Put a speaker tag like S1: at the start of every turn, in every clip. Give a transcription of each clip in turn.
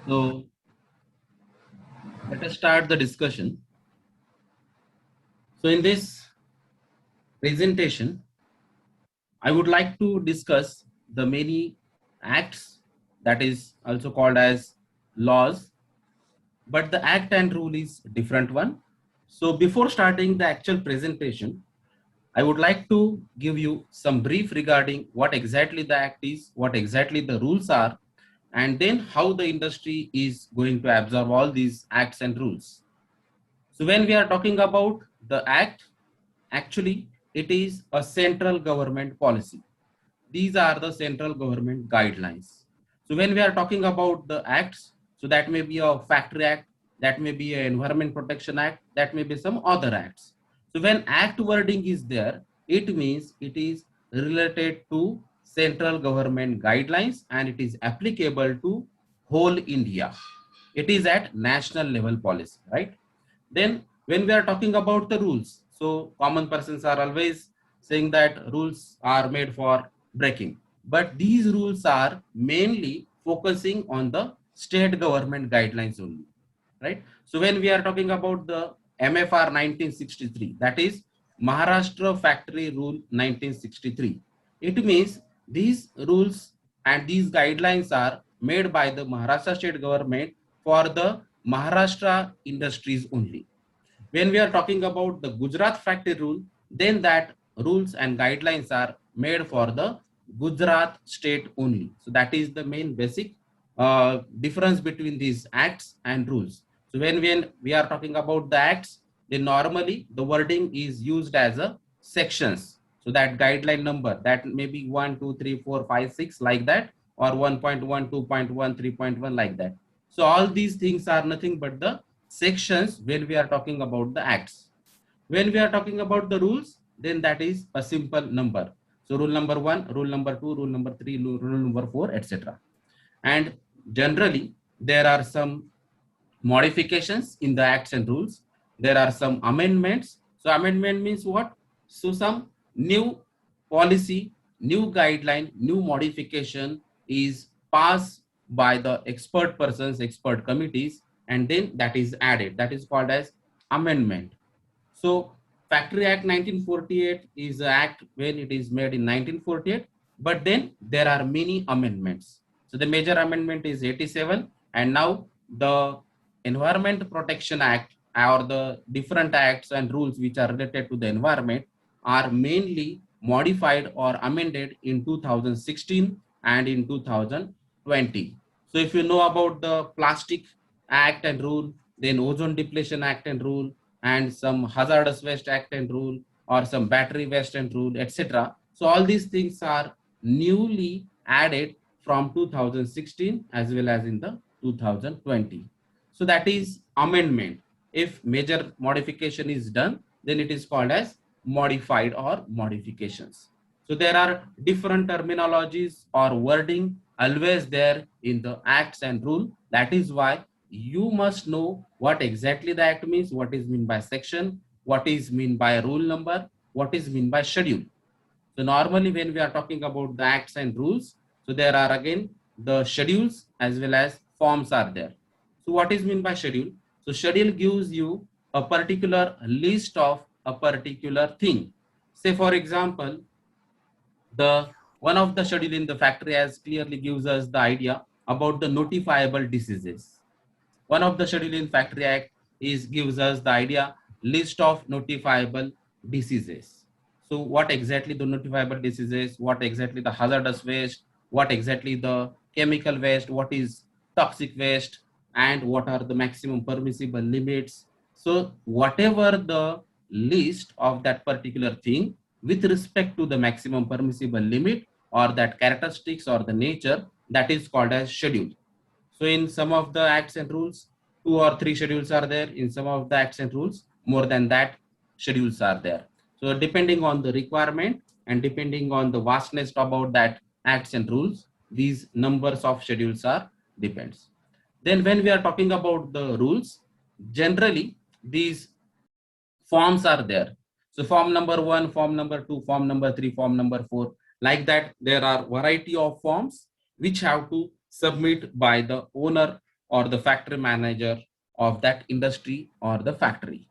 S1: So let us start the discussion. So in this presentation, I would like to discuss the many acts, that is also called as laws, but the act and rule is different one. So before starting the actual presentation, I would like to give you some brief regarding what exactly the act is, what exactly the rules are, and then how the industry is going to absorb all these acts and rules. So when we are talking about the act, actually it is a central government policy. These are the central government guidelines. So when we are talking about the acts, so that may be a factory act, that may be an environment protection act, that may be some other acts. So when act wording is there, it means it is related to central government guidelines and it is applicable to whole India. It is at national level policy, right? Then when we are talking about the rules, so common persons are always saying that rules are made for breaking, but these rules are mainly focusing on the state government guidelines only, right? So when we are talking about the MFR 1963, that is Maharashtra Factory Rule 1963, it means these rules and these guidelines are made by the Maharashtra state government for the Maharashtra industries only. When we are talking about the Gujarat factory rule, then that rules and guidelines are made for the Gujarat state only. So that is the main basic difference between these acts and rules. So when we are talking about the acts, then normally the wording is used as a sections. So that guideline number, that may be 1, 2, 3, 4, 5, 6 like that, or 1.1, 2.1, 3.1 like that. So all these things are nothing but the sections when we are talking about the acts. When we are talking about the rules, then that is a simple number. So rule number 1, rule number 2, rule number 3, rule number 4, etc. And generally, there are some modifications in the acts and rules. There are some amendments. So amendment means what? So some new policy, new guideline, new modification is passed by the expert persons, expert committees, and then that is added. That is called as amendment. So Factory Act 1948 is an act when it is made in 1948, but then there are many amendments. So the major amendment is 87, and now the Environment Protection Act or the different acts and rules which are related to the environment are mainly modified or amended in 2016 and in 2020. So if you know about the Plastic Act and rule, then Ozone Depletion Act and rule, and some hazardous waste act and rule, or some battery waste and rule, etc. So all these things are newly added from 2016 as well as in the 2020. So that is amendment. If major modification is done, then it is called as modified or modifications. So there are different terminologies or wording always there in the acts and rule. That is why you must know what exactly the act means, what is mean by section, what is mean by rule number, what is mean by schedule. So normally when we are talking about the acts and rules, so there are again the schedules as well as forms are there. So what is mean by schedule? So schedule gives you a particular list of a particular thing. Say for example, the one of the schedule in the factory as clearly gives us the idea about the notifiable diseases. One of the schedule in Factory Act is gives us the idea list of notifiable diseases. So what exactly the notifiable diseases, what exactly the hazardous waste, what exactly the chemical waste, what is toxic waste, and what are the maximum permissible limits. So whatever the list of that particular thing with respect to the maximum permissible limit or that characteristics or the nature, that is called as schedule. So in some of the acts and rules, 2 or 3 schedules are there. In some of the acts and rules, more than that schedules are there. So depending on the requirement and depending on the vastness about that acts and rules, these numbers of schedules are depends. Then when we are talking about the rules, generally these forms are there. So form number 1, form number 2, form number 3, form number 4, like that there are variety of forms which have to submit by the owner or the factory manager of that industry or the factory.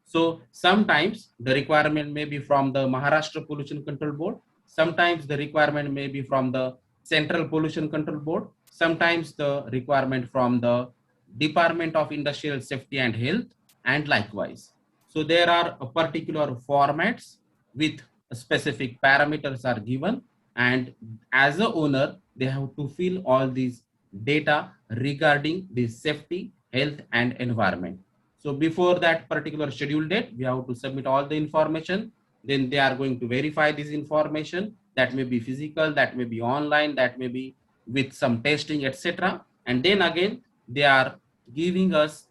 S1: So sometimes the requirement may be from the Maharashtra Pollution Control Board. Sometimes the requirement may be from the Central Pollution Control Board. Sometimes the requirement from the Department of Industrial Safety and Health, and likewise. So there are a particular formats with specific parameters are given, and as a owner, they have to fill all these data regarding the safety, health, and environment. So before that particular schedule date, we have to submit all the information. Then they are going to verify this information. That may be physical, that may be online, that may be with some testing, etc. And then again, they are giving us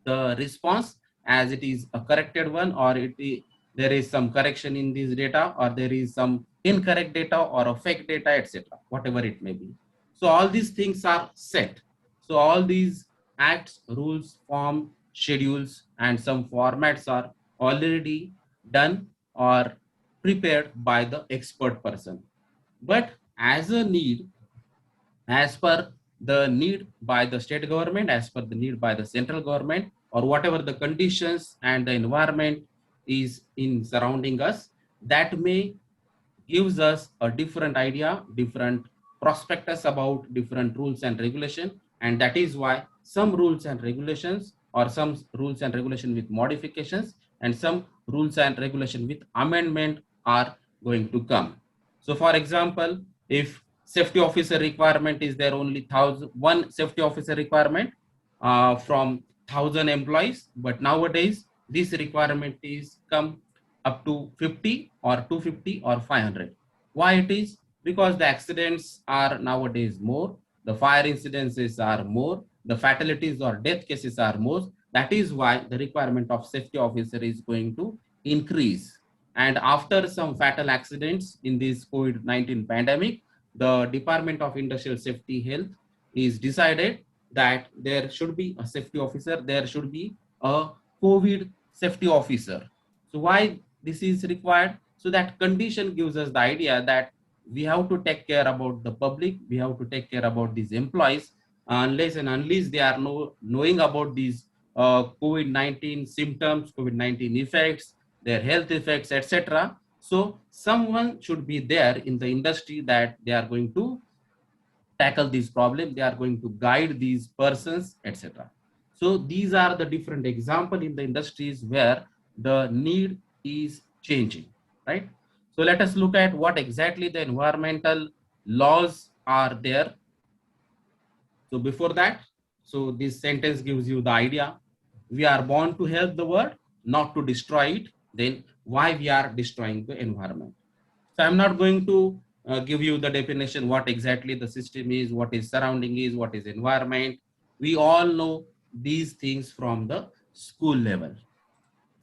S1: the response as it is a corrected one, or there is some correction in this data, or there is some incorrect data or a fake data, etc. Whatever it may be. So all these things are set. So all these acts, rules, form, schedules, and some formats are already done or prepared by the expert person. But as a need, as per the need by the state government, as per the need by the central government, or whatever the conditions and the environment is in surrounding us, that may gives us a different idea, different prospectus about different rules and regulation. And that is why some rules and regulations, or some rules and regulation with modifications, and some rules and regulation with amendment are going to come. So for example, if safety officer requirement is there only one safety officer requirement from 1,000 employees, but nowadays this requirement is come up to 50 or 250 or 500. Why it is? Because the accidents are nowadays more, the fire incidences are more, the fatalities or death cases are more. That is why the requirement of safety officer is going to increase. And after some fatal accidents in this COVID-19 pandemic, the Department of Industrial Safety Health is decided that there should be a safety officer, there should be a COVID safety officer. So why this is required? So that condition gives us the idea that we have to take care about the public, we have to take care about these employees, unless and unless they are knowing about these COVID-19 symptoms, COVID-19 effects, their health effects, etc. So someone should be there in the industry that they are going to tackle these problems, they are going to guide these persons, etc. So these are the different examples in the industries where the need is changing, right? So let us look at what exactly the environmental laws are there. So before that, so this sentence gives you the idea. We are born to help the world, not to destroy it. Then why we are destroying the environment? So I'm not going to give you the definition, what exactly the system is, what is surrounding is, what is environment. We all know these things from the school level.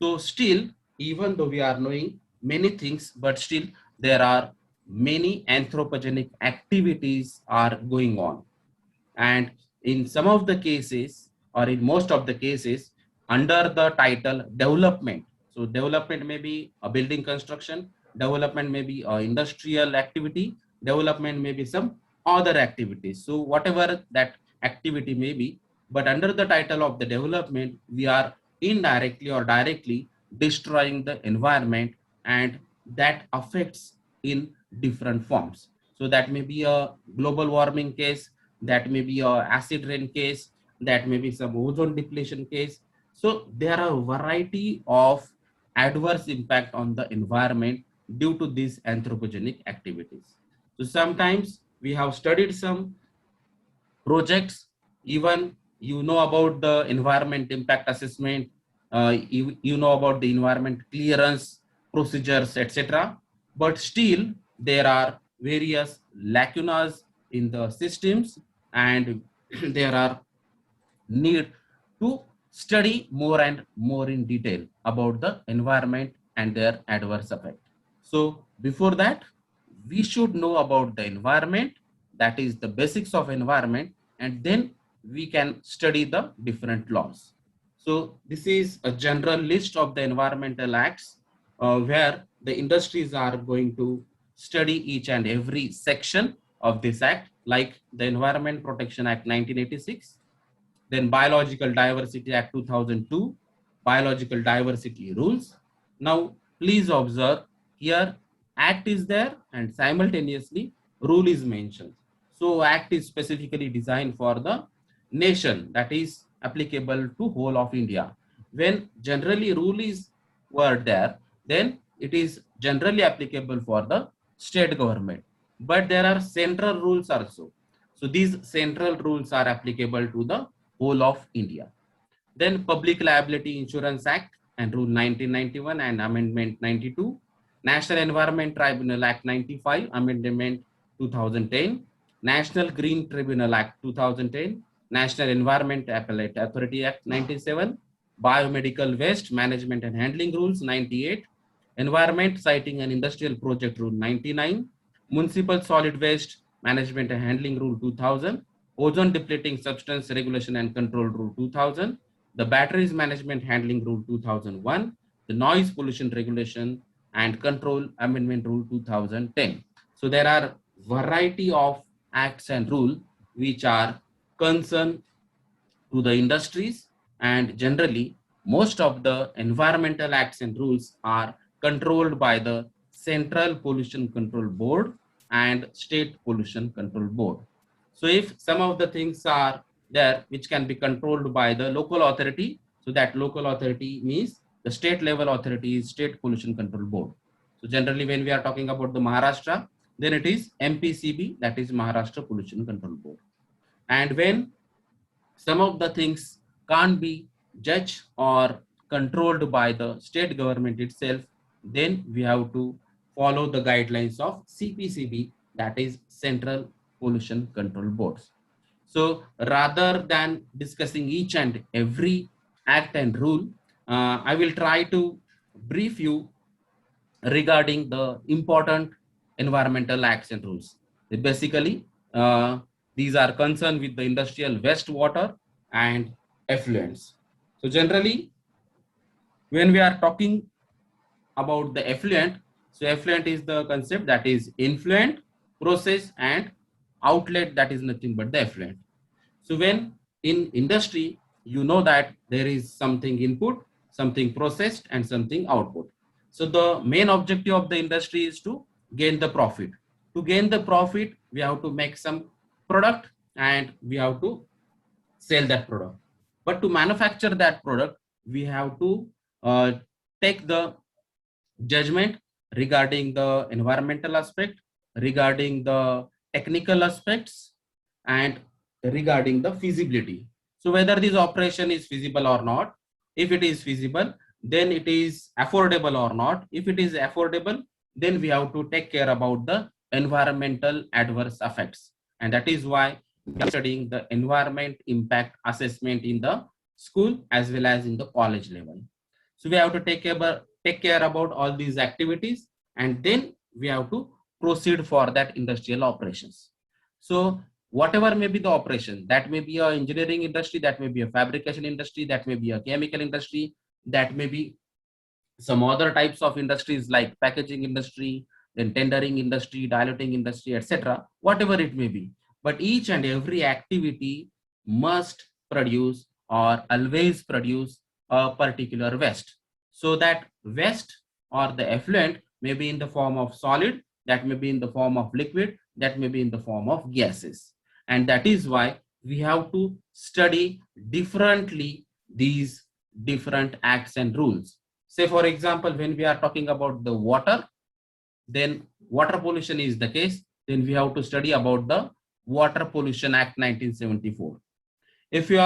S1: So still, even though we are knowing many things, but still there are many anthropogenic activities are going on. And in some of the cases, or in most of the cases, under the title development. So development may be a building construction, development may be a industrial activity, development may be some other activities. So whatever that activity may be, but under the title of the development, we are indirectly or directly destroying the environment, and that affects in different forms. So that may be a global warming case, that may be a acid rain case, that may be some ozone depletion case. So there are a variety of adverse impact on the environment due to these anthropogenic activities. So sometimes we have studied some projects, even you know about the environment impact assessment, you know about the environment clearance procedures, etc. But still there are various lacunas in the systems, and there are need to study more and more in detail about the environment and their adverse effect. So before that, we should know about the environment, that is the basics of environment, and then we can study the different laws. So this is a general list of the environmental acts where the industries are going to study each and every section of this act, like the Environment Protection Act 1986, then Biological Diversity Act 2002, biological diversity rules. Now, please observe here, act is there and simultaneously rule is mentioned. So act is specifically designed for the nation, that is applicable to whole of India. When generally rule is were there, then it is generally applicable for the state government. But there are central rules also. So these central rules are applicable to the whole of India. Then Public Liability Insurance Act and Rule 1991 and Amendment 92, National Environment Tribunal Act 95, Amendment 2010, National Green Tribunal Act 2010, National Environment Appellate Authority Act 97, Biomedical Waste Management and Handling Rules 98, Environment Siting and Industrial Project Rule 99, Municipal Solid Waste Management and Handling Rule 2000, Ozone Depleting Substance Regulation and Control Rule 2000, the Batteries Management Handling Rule 2001, the Noise Pollution Regulation and Control Amendment Rule 2010. So there are variety of acts and rules which are concerned to the industries, and generally most of the environmental acts and rules are controlled by the Central Pollution Control Board and State Pollution Control Board. So if some of the things are there which can be controlled by the local authority, so that local authority means the state level authority is State Pollution Control Board. So generally when we are talking about the Maharashtra, then it is MPCB, that is Maharashtra Pollution Control Board. And when some of the things can't be judged or controlled by the state government itself, then we have to follow the guidelines of CPCB, that is Central Pollution Control Boards. So rather than discussing each and every act and rule, I will try to brief you regarding the important environmental acts and rules. Basically, these are concerned with the industrial wastewater and effluents. So generally, when we are talking about the effluent, so effluent is the concept that is influent, process and outlet, that is nothing but the effluent. So when in industry, you know that there is something input, something processed and something output. So the main objective of the industry is to gain the profit. To gain the profit, we have to make some product and we have to sell that product. But to manufacture that product, we have to take the judgment regarding the environmental aspect, regarding the technical aspects, and regarding the feasibility. So whether this operation is feasible or not, if it is feasible, then it is affordable or not. If it is affordable, then we have to take care about the environmental adverse effects. And that is why we are studying the environment impact assessment in the school as well as in the college level. So we have to take care about all these activities, and then we have to proceed for that industrial operations. So whatever may be the operation, that may be a engineering industry, that may be a fabrication industry, that may be a chemical industry, that may be some other types of industries like packaging industry, then tendering industry, diluting industry, etc., whatever it may be. But each and every activity must produce or always produce a particular waste. So that waste or the effluent may be in the form of solid, that may be in the form of liquid, that may be in the form of gases. And that is why we have to study differently these different acts and rules. Say for example, when we are talking about the water, then water pollution is the case, then we have to study about the Water Pollution Act 1974. If you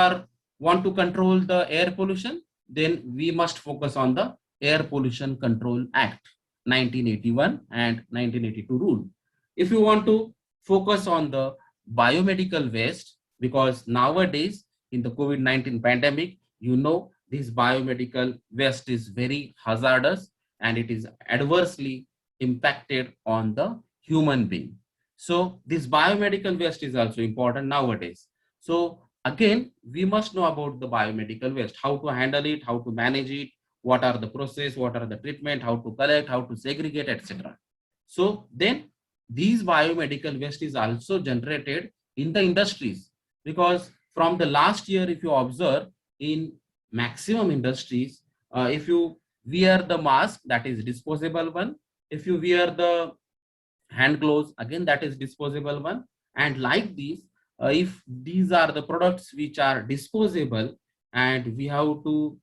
S1: want to control the air pollution, then we must focus on the Air Pollution Control Act 1981 and 1982 rule. If you want to focus on the biomedical waste, because nowadays in the COVID-19 pandemic, you know, this biomedical waste is very hazardous and it is adversely impacted on the human being. So this biomedical waste is also important nowadays. So again, we must know about the biomedical waste, how to handle it, how to manage it, what are the process, what are the treatment, how to collect, how to segregate, etc. So then these biomedical waste is also generated in the industries, because from the last year, if you observe in maximum industries, if you wear the mask, that is disposable one. If you wear the hand gloves, again that is disposable one. And like these, if these are the products which are disposable, and we have to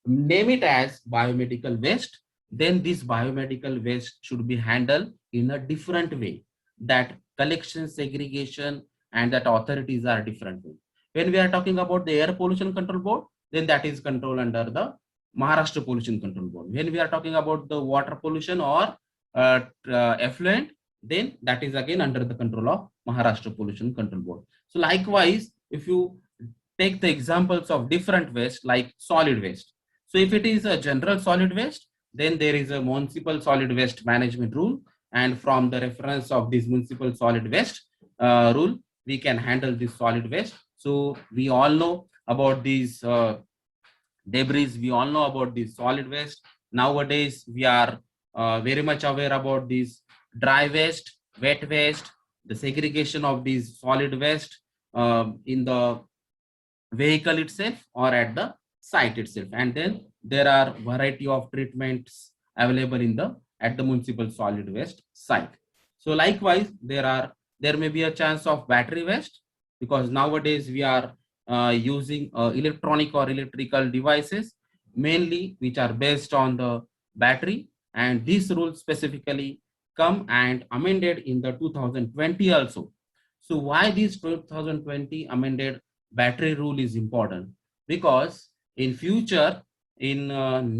S1: name it as biomedical waste, then this biomedical waste should be handled in a different way. That collection, segregation, and that authorities are different way. When we are talking about the Air Pollution Control Board, then that is control under the Maharashtra Pollution Control Board. When we are talking about the water pollution or effluent, then that is again under the control of Maharashtra Pollution Control Board. So likewise, if you take the examples of different waste like solid waste. So if it is a general solid waste, then there is a municipal solid waste management rule. And from the reference of this municipal solid waste rule, we can handle this solid waste. So we all know about these debris. We all know about this solid waste. Nowadays, we are very much aware about this dry waste, wet waste, the segregation of these solid waste in the vehicle itself or at the site itself. And then there are variety of treatments available in the at the municipal solid waste site. So likewise, there may be a chance of battery waste, because nowadays we are using electronic or electrical devices mainly which are based on the battery, and these rules specifically come and amended in the 2020 also. So why this 2020 amended battery rule is important? Because in future, in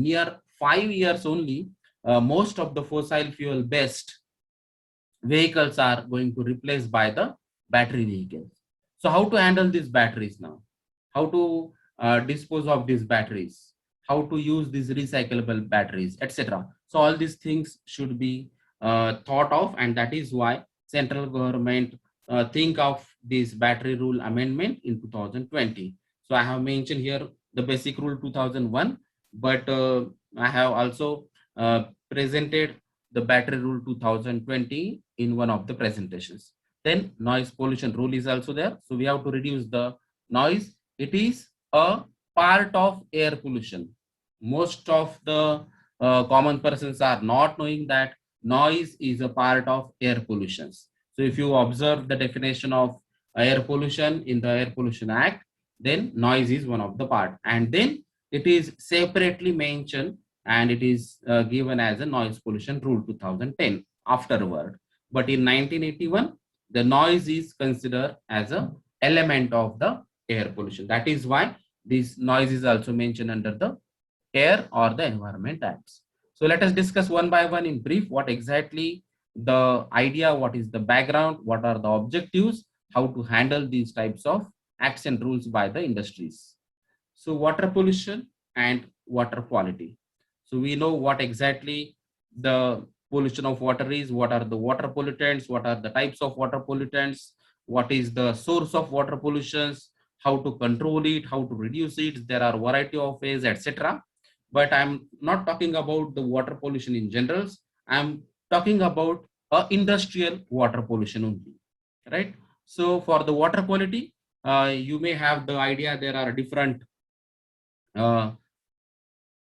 S1: near 5 years only, most of the fossil fuel based vehicles are going to replace by the battery vehicles. So how to handle these batteries now? How to dispose of these batteries? How to use these recyclable batteries, etc. So all these things should be thought of, and that is why central government think of this battery rule amendment in 2020. So I have mentioned here the basic rule 2001, but I have also presented the battery rule 2020 in one of the presentations. Then noise pollution rule is also there. So we have to reduce the noise. It is a part of air pollution. Most of the common persons are not knowing that noise is a part of air pollutions. So if you observe the definition of air pollution in the Air Pollution Act, then noise is one of the part. And then it is separately mentioned, and it is given as a noise pollution rule 2010 afterward. But in 1981, the noise is considered as an element of the air pollution. That is why this noise is also mentioned under the Air or the Environment Acts. So let us discuss one by one in brief what exactly the idea, what is the background, what are the objectives, how to handle these types of acts and rules by the industries. So water pollution and water quality. So we know what exactly the pollution of water is, what are the water pollutants, what are the types of water pollutants, what is the source of water pollutions, how to control it, how to reduce it. There are variety of ways, etc. But I'm not talking about the water pollution in general. I'm talking about industrial water pollution only, right? So for the water quality, you may have the idea there are different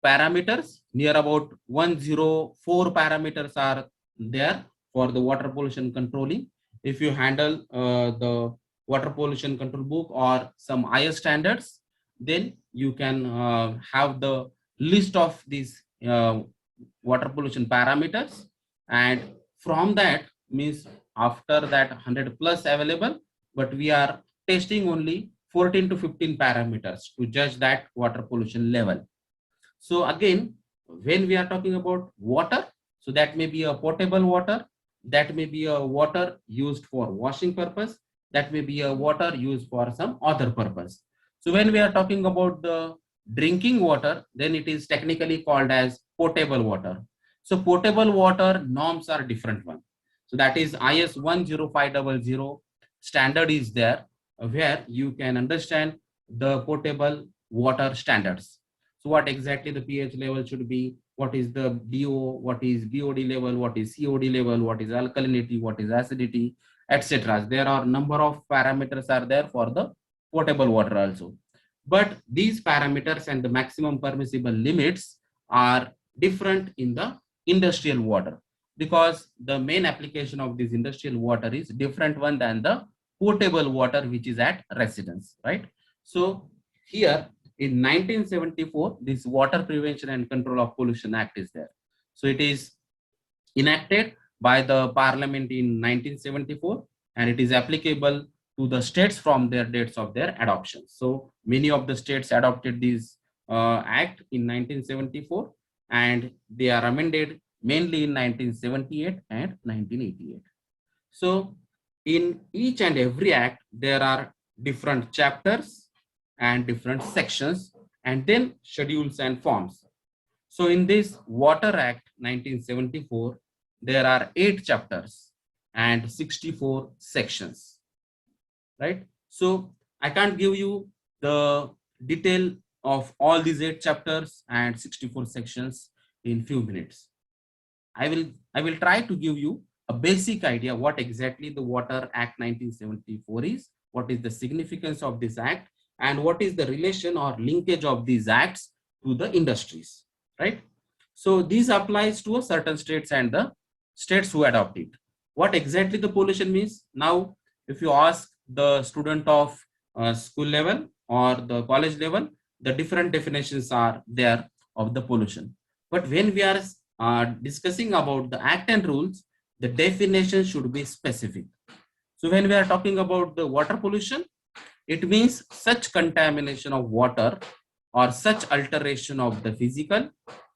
S1: parameters. Near about 104 parameters are there for the water pollution controlling. If you handle the water pollution control book or some IS standards, then you can have the list of these water pollution parameters, and from that means after that 100 plus available, but we are testing only 14 to 15 parameters to judge that water pollution level. So again, when we are talking about water, so that may be a potable water, that may be a water used for washing purpose, that may be a water used for some other purpose. So when we are talking about the drinking water, then it is technically called as potable water. So potable water norms are different one. So that is IS 10500 standard is there, where you can understand the potable water standards. So what exactly the pH level should be, what is the DO, what is BOD level, what is COD level, what is alkalinity, what is acidity, etc. There are number of parameters are there for the potable water also. But these parameters and the maximum permissible limits are different in the industrial water, because the main application of this industrial water is different one than the potable water which is at residence, right? So here in 1974, this Water Prevention and Control of Pollution Act is there. So it is enacted by the Parliament in 1974, and it is applicable to the states from their dates of their adoption. So many of the states adopted this act in 1974, and they are amended mainly in 1978 and 1988. So in each and every act, there are different chapters and different sections, and then schedules and forms. So in this Water Act 1974, there are 8 chapters and 64 sections, right? So I can't give you the detail of all these 8 chapters and 64 sections in few minutes. I will try to give you a basic idea what exactly the Water Act 1974 is, what is the significance of this act, and what is the relation or linkage of these acts to the industries, right? So this applies to a certain states and the states who adopt it. What exactly the pollution means? Now, if you ask the student of school level or the college level, the different definitions are there of the pollution. But when we are discussing about the act and rules, the definition should be specific. So when we are talking about the water pollution, it means such contamination of water or such alteration of the physical,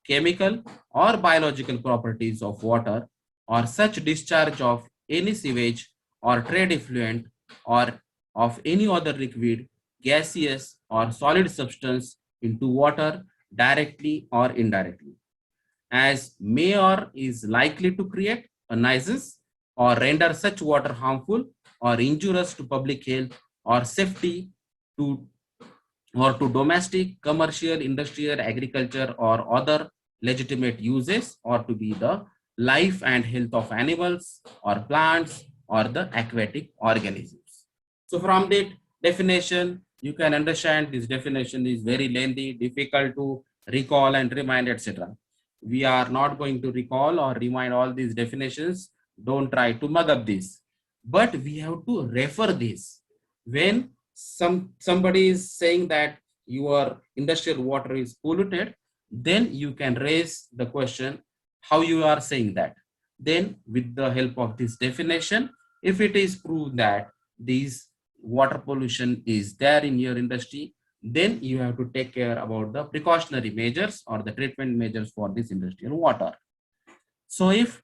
S1: chemical, or biological properties of water, or such discharge of any sewage or trade effluent or of any other liquid, gaseous, or solid substance into water directly or indirectly, as may or is likely to create a nuisance or render such water harmful or injurious to public health or safety to or to domestic, commercial, industrial, agriculture, or other legitimate uses, or to be the life and health of animals or plants or the aquatic organisms. So from that definition, you can understand this definition is very lengthy, difficult to recall and remind, etc. We are not going to recall or remind all these definitions. Don't try to mug up this. But we have to refer this when somebody is saying that your industrial water is polluted, then you can raise the question how you are saying that. Then with the help of this definition, if it is proved that this water pollution is there in your industry, then you have to take care about the precautionary measures or the treatment measures for this industrial water. So if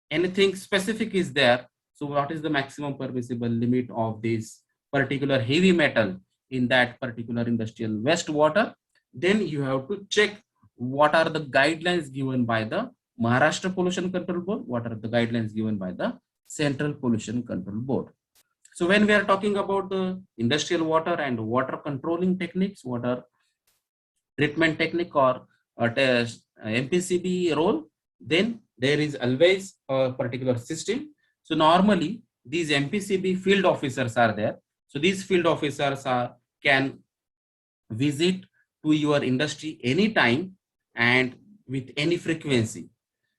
S1: anything specific is there, so what is the maximum permissible limit of this particular heavy metal in that particular industrial wastewater, then you have to check what are the guidelines given by the Maharashtra Pollution Control Board, what are the guidelines given by the Central Pollution Control Board. So when we are talking about the industrial water and water controlling techniques, water treatment technique or MPCB role, then there is always a particular system. So normally these MPCB field officers are there. So these field officers can visit to your industry anytime and with any frequency.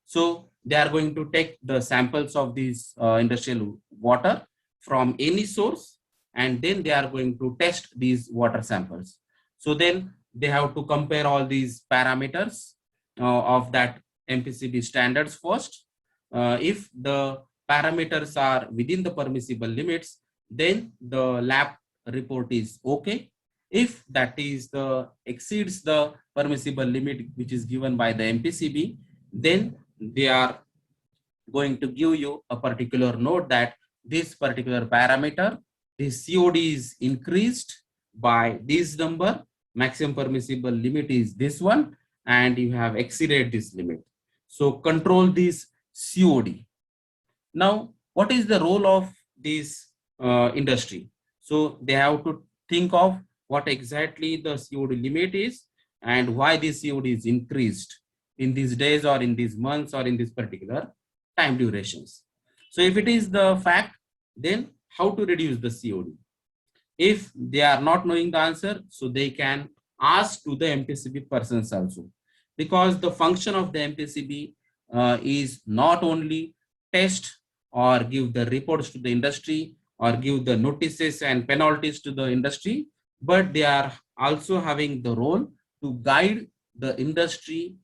S1: So they are going to take the samples of these industrial water from any source, and then they are going to test these water samples. So then they have to compare all these parameters of that MPCB standards first. If the parameters are within the permissible limits, then the lab report is okay. If that is the exceeds the permissible limit which is given by the MPCB, then they are going to give you a particular note that this particular parameter, this COD is increased by this number, maximum permissible limit is this one, and you have exceeded this limit. So control this COD. Now, what is the role of this industry? So they have to think of what exactly the COD limit is and why this COD is increased in these days or in these months or in this particular time durations. So if it is the fact, then how to reduce the COD? If they are not knowing the answer, so they can ask to the MPCB persons also, because the function of the MPCB is not only test or give the reports to the industry or give the notices and penalties to the industry, but they are also having the role to guide the industry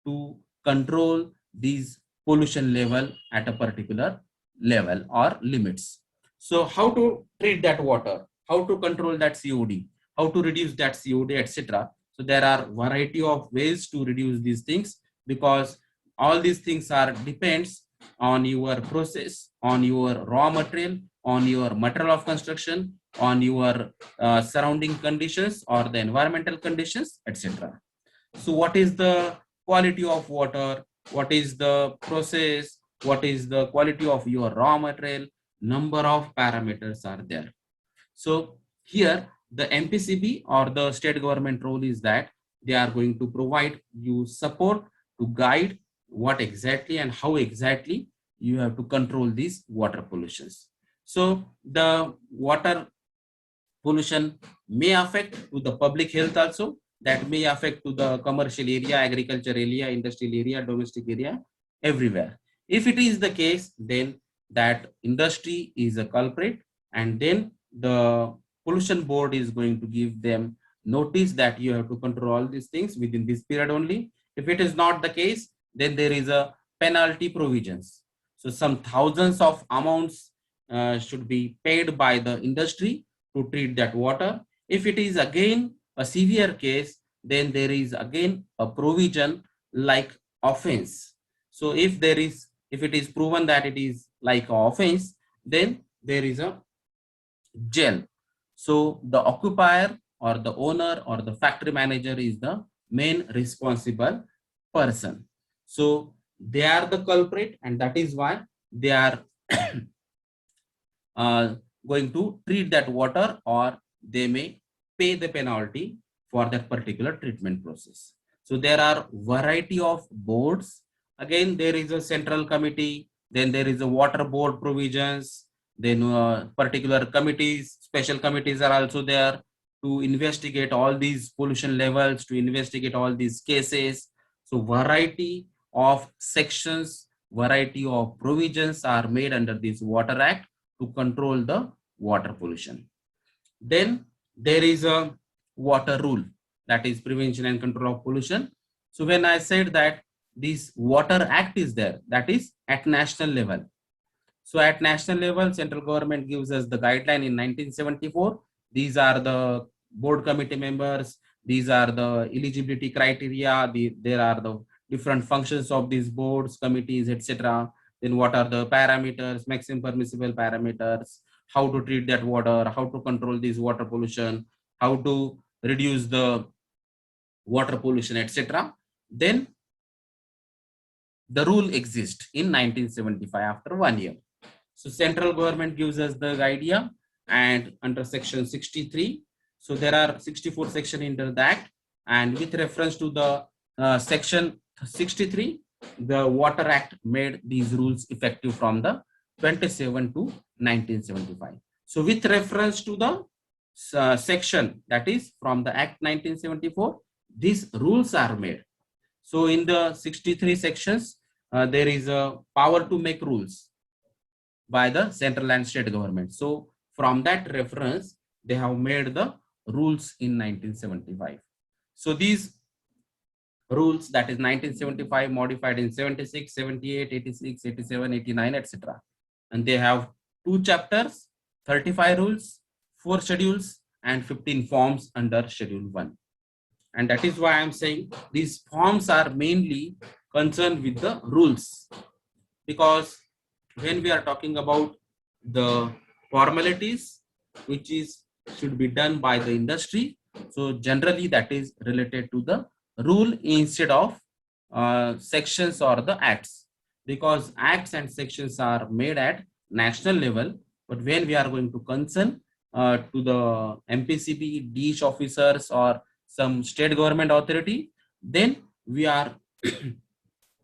S1: to control these pollution level at a particular level or limits. So how to treat that water, how to control that COD, how to reduce that COD, etc. So there are variety of ways to reduce these things, because all these things are depends on your process, on your raw material, on your material of construction, on your surrounding conditions or the environmental conditions, etc. So what is the quality of water, what is the process, what is the quality of your raw material, number of parameters are there. So here the MPCB or the state government role is that they are going to provide you support to guide what exactly and how exactly you have to control these water pollutions. So the water pollution may affect to the public health also, that may affect to the commercial area, agriculture area, industrial area, domestic area, everywhere. If it is the case, then that industry is a culprit, and then the pollution board is going to give them notice that you have to control all these things within this period only. If it is not the case, then there is a penalty provisions. So some thousands of amounts should be paid by the industry to treat that water. If it is again a severe case, then there is again a provision like offense. So if it is proven that it is like offense, then there is a jail. So the occupier or the owner or the factory manager is the main responsible person. So they are the culprit, and that is why they are uh, going to treat that water, or they may pay the penalty for that particular treatment process. So there are variety of boards. Again, there is a central committee, then there is a water board provisions, then particular committees, special committees are also there to investigate all these pollution levels, to investigate all these cases. So variety of sections, variety of provisions are made under this Water Act to control the water pollution. Then there is a water rule, that is prevention and control of pollution. So when I said that this Water Act is there, that is at national level. So at national level, central government gives us the guideline in 1974. These are the board committee members. These are the eligibility criteria. There are the different functions of these boards, committees, etc. Then what are the parameters, maximum permissible parameters, how to treat that water, how to control this water pollution, how to reduce the water pollution, etc. Then the rule exists in 1975 after 1 year. So central government gives us the idea, and under section 63, so there are 64 section in the act, and with reference to the section 63, the Water Act made these rules effective from the 27 to 1975. So with reference to the section, that is from the Act 1974, these rules are made. So in the 63 sections, there is a power to make rules by the central and state government. So from that reference, they have made the rules in 1975. So these rules, that is 1975 modified in 76, 78, 86, 87, 89, etc. And they have 2 chapters, 35 rules, 4 schedules, and 15 forms under Schedule 1. And that is why I am saying these forms are mainly concerned with the rules, because when we are talking about the formalities which is should be done by the industry, so generally that is related to the rule instead of sections or the acts, because acts and sections are made at national level. But when we are going to concern to the MPCB, DISH officers, or some state government authority, then we are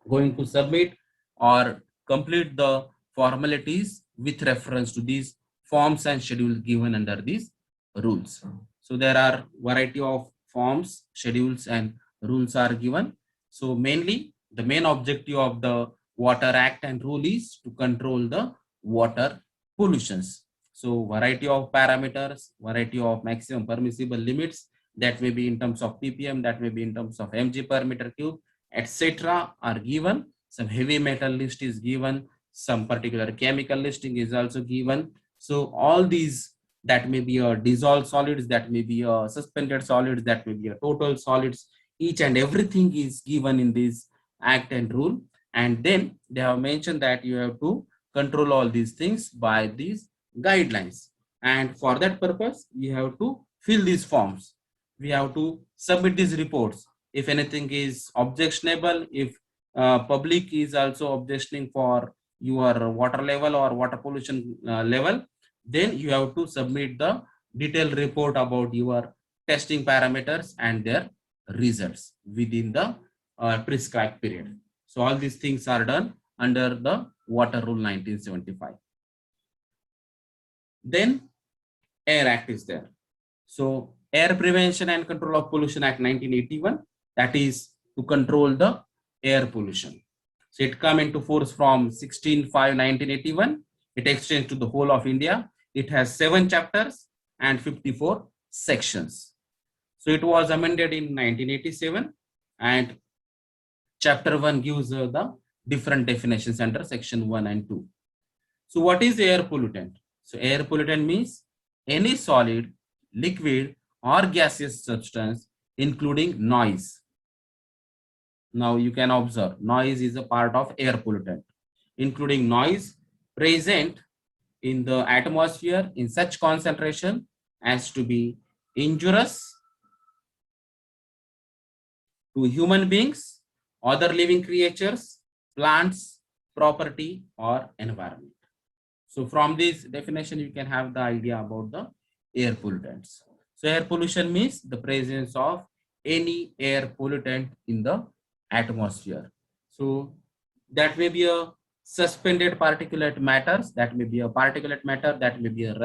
S1: going to submit or complete the formalities with reference to these forms and schedules given under this rules. So there are variety of forms, schedules, and rules are given. So mainly the main objective of the Water Act and rule is to control the water pollutions. So variety of parameters, variety of maximum permissible limits, that may be in terms of ppm, that may be in terms of mg per meter cube, etc. are given. Some heavy metal list is given, some particular chemical listing is also given. So all these, that may be a dissolved solids, that may be a suspended solids, that may be a total solids, each and everything is given in this act and rule. And then they have mentioned that you have to control all these things by these guidelines, and for that purpose we have to fill these forms, we have to submit these reports. If anything is objectionable, if public is also objectioning for your water level or water pollution level, then you have to submit the detailed report about your testing parameters and their results within the prescribed period. So all these things are done under the Water Rule 1975. Then Air Act is there. So Air Prevention and Control of Pollution Act 1981, that is to control the air pollution. So it come into force from 16/5/1981. It extends to the whole of India. It has 7 chapters and 54 sections. So it was amended in 1987, and chapter 1 gives the different definitions under section 1 and 2. So what is air pollutant? So air pollutant means any solid, liquid, or gaseous substance, including noise. Now you can observe noise is a part of air pollutant, including noise present in the atmosphere in such concentration as to be injurious to human beings, other living creatures, plants, property, or environment. So from this definition, you can have the idea about the air pollutants. So air pollution means the presence of any air pollutant in the atmosphere. So that may be a suspended particulate matters, that may be a particulate matter, that may be a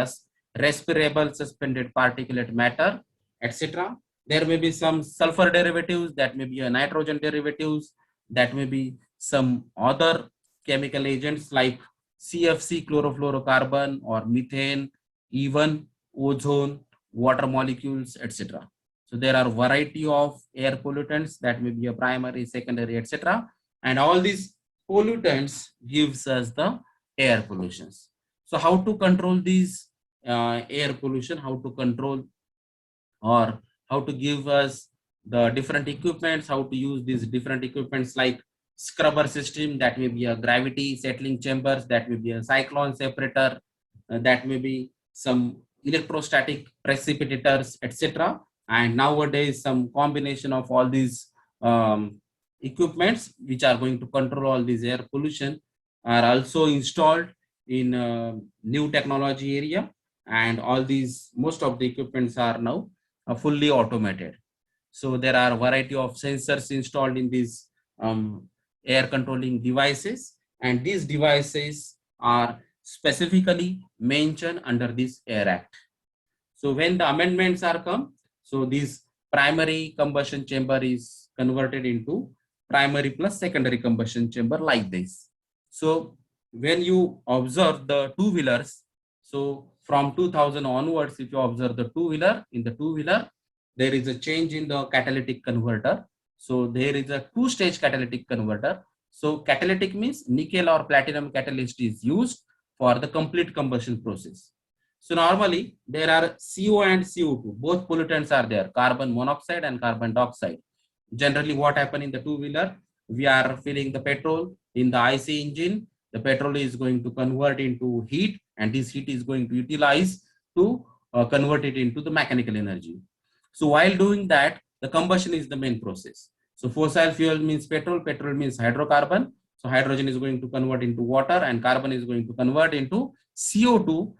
S1: respirable suspended particulate matter, etc. There may be some sulfur derivatives, that may be a nitrogen derivatives, that may be some other chemical agents like CFC, chlorofluorocarbon, or methane, even ozone, water molecules, etc. So there are variety of air pollutants, that may be a primary, secondary, etc. And all these pollutants gives us the air pollutions. So how to control these air pollution, how to control or how to give us the different equipments, how to use these different equipments like scrubber system, that may be a gravity settling chambers, that may be a cyclone separator, that may be some electrostatic precipitators, etc. And nowadays some combination of all these equipments which are going to control all these air pollution are also installed in new technology area, and all these most of the equipments are now fully automated. So there are a variety of sensors installed in these air controlling devices, and these devices are specifically mentioned under this Air Act. So when the amendments are come, so this primary combustion chamber is converted into primary plus secondary combustion chamber like this. So when you observe the two-wheelers, so from 2000 onwards, if you observe the two-wheeler, in the two-wheeler, there is a change in the catalytic converter. So there is a two-stage catalytic converter. So catalytic means nickel or platinum catalyst is used for the complete combustion process. So normally there are CO and CO2, both pollutants are there, carbon monoxide and carbon dioxide. Generally what happen in the two-wheeler, we are filling the petrol in the IC engine, the petrol is going to convert into heat, and this heat is going to utilize to convert it into the mechanical energy. So while doing that, the combustion is the main process. So fossil fuel means petrol, petrol means hydrocarbon. So hydrogen is going to convert into water, and carbon is going to convert into CO2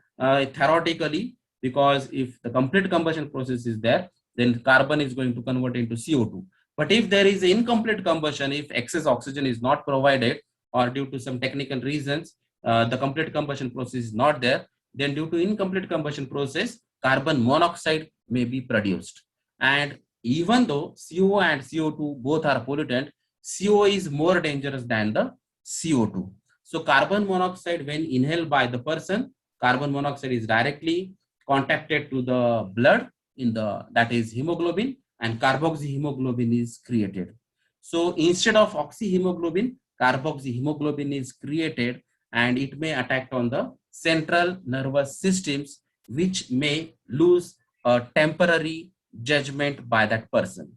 S1: theoretically, because if the complete combustion process is there, then carbon is going to convert into CO2. But if there is incomplete combustion, if excess oxygen is not provided, or due to some technical reasons, the complete combustion process is not there, then due to incomplete combustion process, carbon monoxide may be produced. And even though CO and CO2 both are pollutant, CO is more dangerous than the CO2. So carbon monoxide, when inhaled by the person, carbon monoxide is directly contacted to the blood in the, that is hemoglobin, and carboxyhemoglobin is created. So instead of oxyhemoglobin, carboxyhemoglobin is created, and it may attack on the central nervous systems, which may lose a temporary judgment by that person.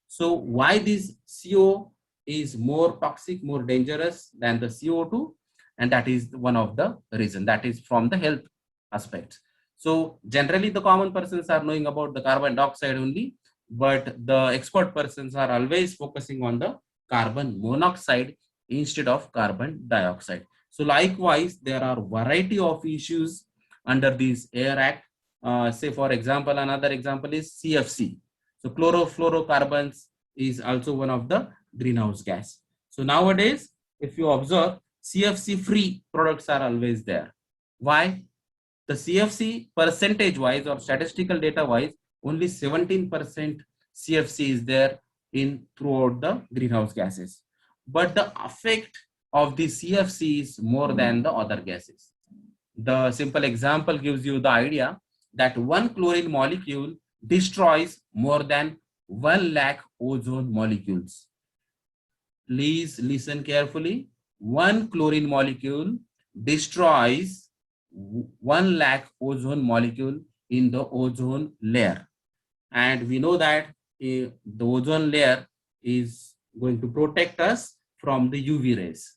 S1: So why this CO is more toxic, more dangerous than the CO2? And that is one of the reason, that is from the health aspect. So generally the common persons are knowing about the carbon dioxide only, but the expert persons are always focusing on the carbon monoxide instead of carbon dioxide. So likewise, there are variety of issues under this Air Act. Say for example, another example is CFC. So chlorofluorocarbons is also one of the greenhouse gas. So nowadays, if you observe, CFC free products are always there. Why? The CFC percentage wise or statistical data wise, only 17% CFC is there in throughout the greenhouse gases. But the effect of the CFC is more than the other gases. The simple example gives you the idea that one chlorine molecule destroys more than 1 lakh ozone molecules. Please listen carefully. One chlorine molecule destroys 1 lakh ozone molecule in the ozone layer. And we know that the ozone layer is going to protect us from the UV rays.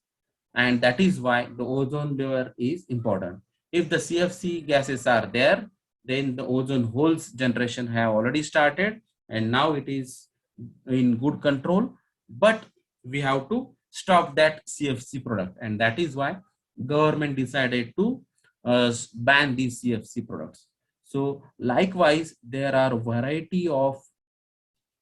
S1: And that is why the ozone layer is important. If the CFC gases are there, then the ozone holes generation have already started, and now it is in good control. But we have to stop that CFC product, and that is why government decided to ban these CFC products. So likewise, there are variety of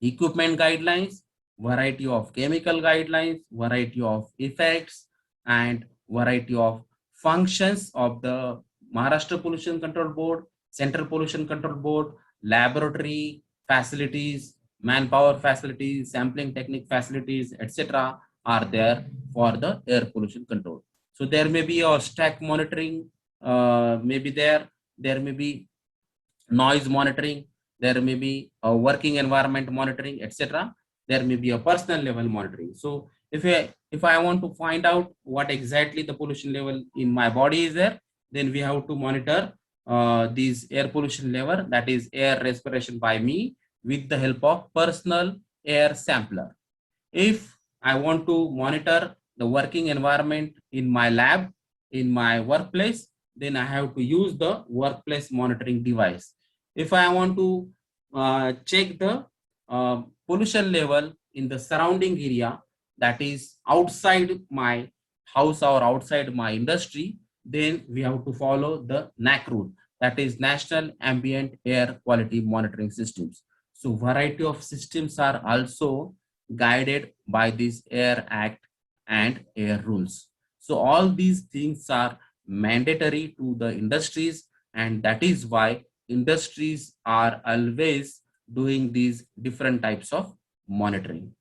S1: equipment guidelines, variety of chemical guidelines, variety of effects, and variety of functions of the Maharashtra Pollution Control Board, Central Pollution Control Board, laboratory facilities, manpower facilities, sampling technique facilities, etc. are there for the air pollution control. So there may be a stack monitoring, maybe there may be noise monitoring, there may be a working environment monitoring, etc. There may be a personal level monitoring. So if I want to find out what exactly the pollution level in my body is there, then we have to monitor these air pollution level, that is air respiration by me, with the help of personal air sampler. If I want to monitor the working environment in my lab, in my workplace, then I have to use the workplace monitoring device. If I want to check the pollution level in the surrounding area, that is outside my house or outside my industry, then we have to follow the NAC rule, that is National Ambient Air Quality Monitoring Systems. So variety of systems are also guided by this Air Act and air rules. So all these things are mandatory to the industries, and that is why industries are always doing these different types of monitoring.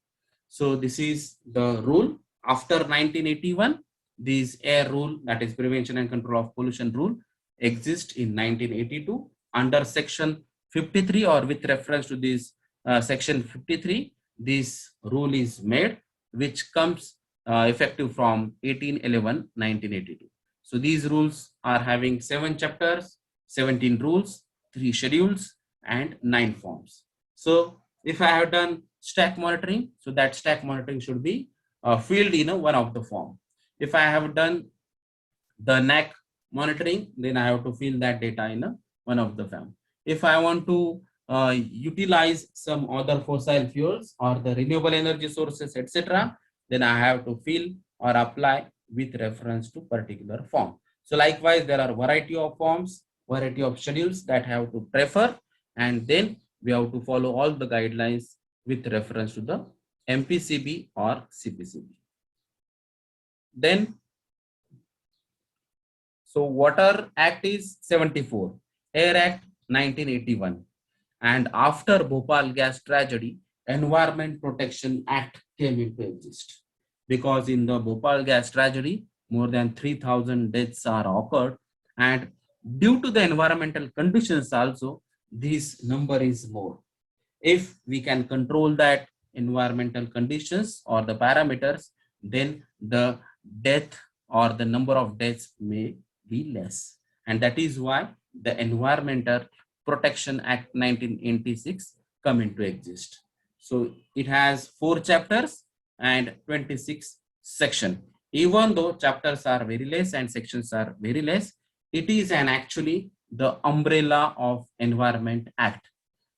S1: So this is the rule. After 1981, this air rule, that is Prevention and Control of Pollution rule, exists in 1982 under section 53, or with reference to this section 53, this rule is made, which comes effective from 18/11/1982. So these rules are having 7 chapters, 17 rules, 3 schedules, and 9 forms. So if I have done stack monitoring, so that stack monitoring should be filled in one of the form. If I have done the NAC monitoring, then I have to fill that data in one of the form. If I want to utilize some other fossil fuels or the renewable energy sources, etc., then I have to fill or apply with reference to particular form. So likewise, there are variety of forms, variety of schedules that have to prefer, and then we have to follow all the guidelines with reference to the MPCB or CPCB. Then, so Water Act is 74, Air Act 1981. And after Bhopal gas tragedy, Environment Protection Act came into exist. Because in the Bhopal gas tragedy, more than 3,000 deaths are occurred, and due to the environmental conditions also, this number is more. If we can control that environmental conditions or the parameters, then the death or the number of deaths may be less. And that is why the Environmental Protection Act 1986 come into exist. So it has 4 chapters and 26 sections. Even though chapters are very less and sections are very less, it is an actually the umbrella of Environment Act,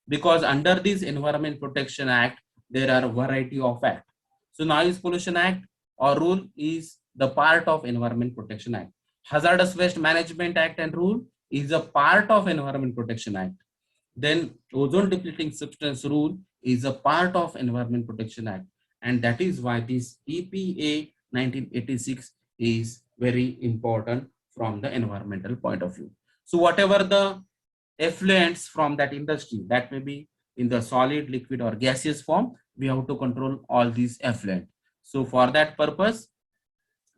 S1: because under this Environment Protection Act there are a variety of acts. So Noise Pollution Act or rule is the part of Environment Protection Act. Hazardous Waste Management Act and rule is a part of Environment Protection Act. Then ozone depleting substance rule is a part of Environment Protection Act, and that is why this EPA 1986 is very important from the environmental point of view. So whatever the effluents from that industry, that may be in the solid, liquid or gaseous form, we have to control all these effluent. So for that purpose,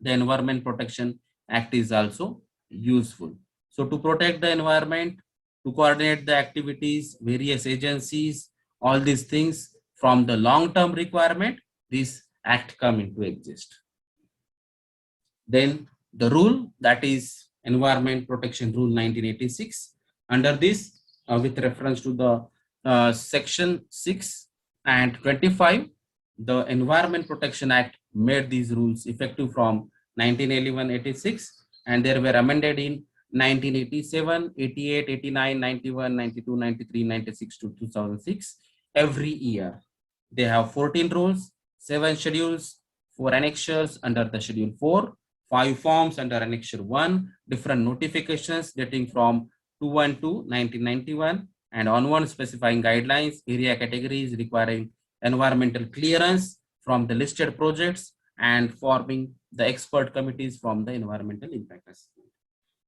S1: the Environment Protection Act is also useful. So to protect the environment, to coordinate the activities, various agencies, all these things from the long-term requirement, this act come into exist. Then the rule, that is Environment Protection Rule 1986. Under this, with reference to the section 6 and 25, the Environment Protection Act made these rules effective from 1981-86, and they were amended in 1987, 88, 89, 91, 92, 93, 96 to 2006 every year. They have 14 rules, 7 schedules, 4 annexures under the schedule 4, 5 forms under annexure 1, different notifications dating from 2/1/1991 and onward, specifying guidelines, area categories requiring environmental clearance from the listed projects, and forming the expert committees from the environmental impact assessment.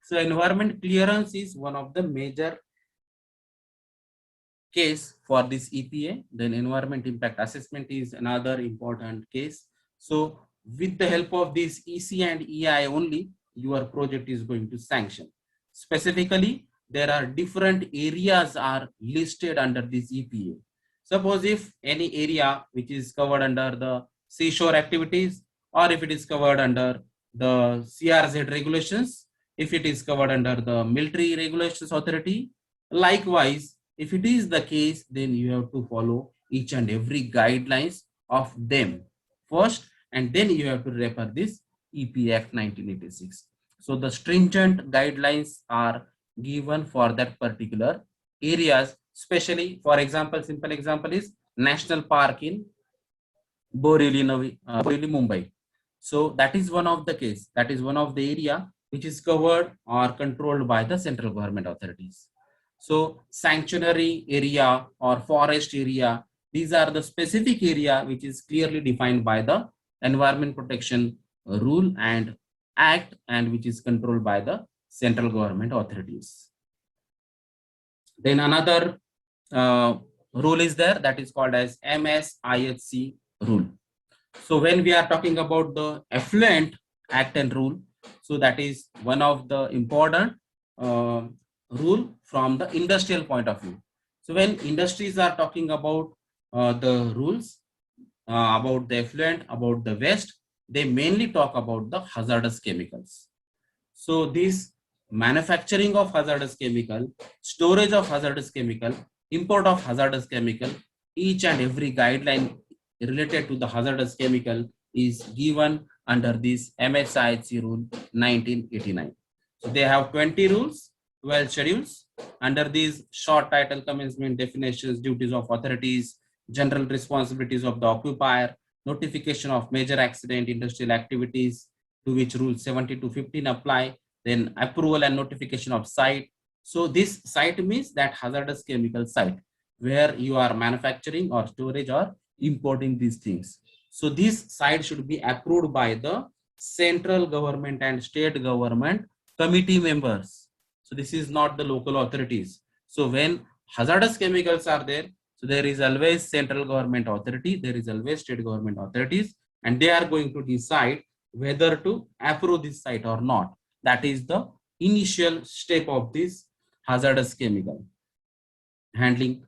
S1: So environment clearance is one of the major case for this EPA. Then environment impact assessment is another important case. So with the help of this EC and EI only, your project is going to sanction. Specifically, there are different areas are listed under this EPA. Suppose if any area which is covered under the seashore activities, or if it is covered under the CRZ regulations, if it is covered under the military regulations authority, likewise, if it is the case, then you have to follow each and every guidelines of them first, and then you have to refer this EPA Act 1986. So the stringent guidelines are given for that particular areas, especially, for example, simple example is National Park in Borivali, Mumbai. So that is one of the case, that is one of the area which is covered or controlled by the central government authorities. So sanctuary area or forest area, these are the specific area which is clearly defined by the Environment Protection Rule and Act, and which is controlled by the central government authorities. Then another rule is there, that is called as MSIHC rule. So when we are talking about the Effluent Act and rule, so that is one of the important rule from the industrial point of view. So when industries are talking about the rules about the effluent, about the waste, they mainly talk about the hazardous chemicals. So this manufacturing of hazardous chemical, storage of hazardous chemical, import of hazardous chemical, each and every guideline related to the hazardous chemical is given under this MSIHC rule 1989. So they have 20 rules, 12 schedules. Under these short title, commencement, definitions, duties of authorities, general responsibilities of the occupier, notification of major accident, industrial activities, to which rule 70 to 15 apply, then approval and notification of site. So this site means that hazardous chemical site where you are manufacturing or storage or importing these things. So this site should be approved by the central government and state government committee members. So this is not the local authorities. So when hazardous chemicals are there, so there is always central government authority, there is always state government authorities, and they are going to decide whether to approve this site or not. That is the initial step of this hazardous chemical handling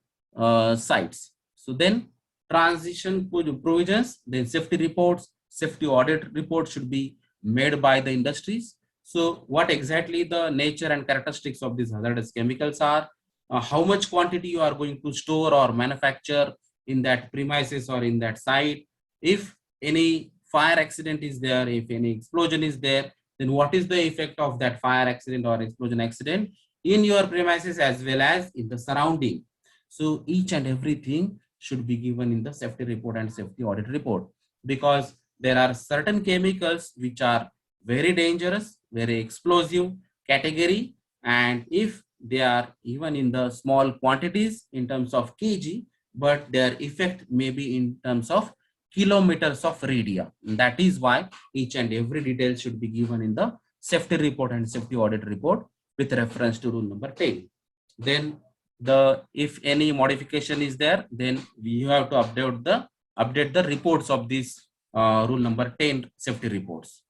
S1: sites. So then transition provisions, then safety reports, safety audit reports should be made by the industries. So what exactly the nature and characteristics of these hazardous chemicals are, how much quantity you are going to store or manufacture in that premises or in that site. If any fire accident is there, if any explosion is there, then what is the effect of that fire accident or explosion accident in your premises as well as in the surrounding. So each and everything should be given in the safety report and safety audit report, because there are certain chemicals which are very dangerous, very explosive category, and if they are even in the small quantities in terms of kg, but their effect may be in terms of kilometers of radii. That is why each and every detail should be given in the safety report and safety audit report with reference to rule number 10. Then if any modification is there, then we have to update the reports of this rule number 10 safety reports.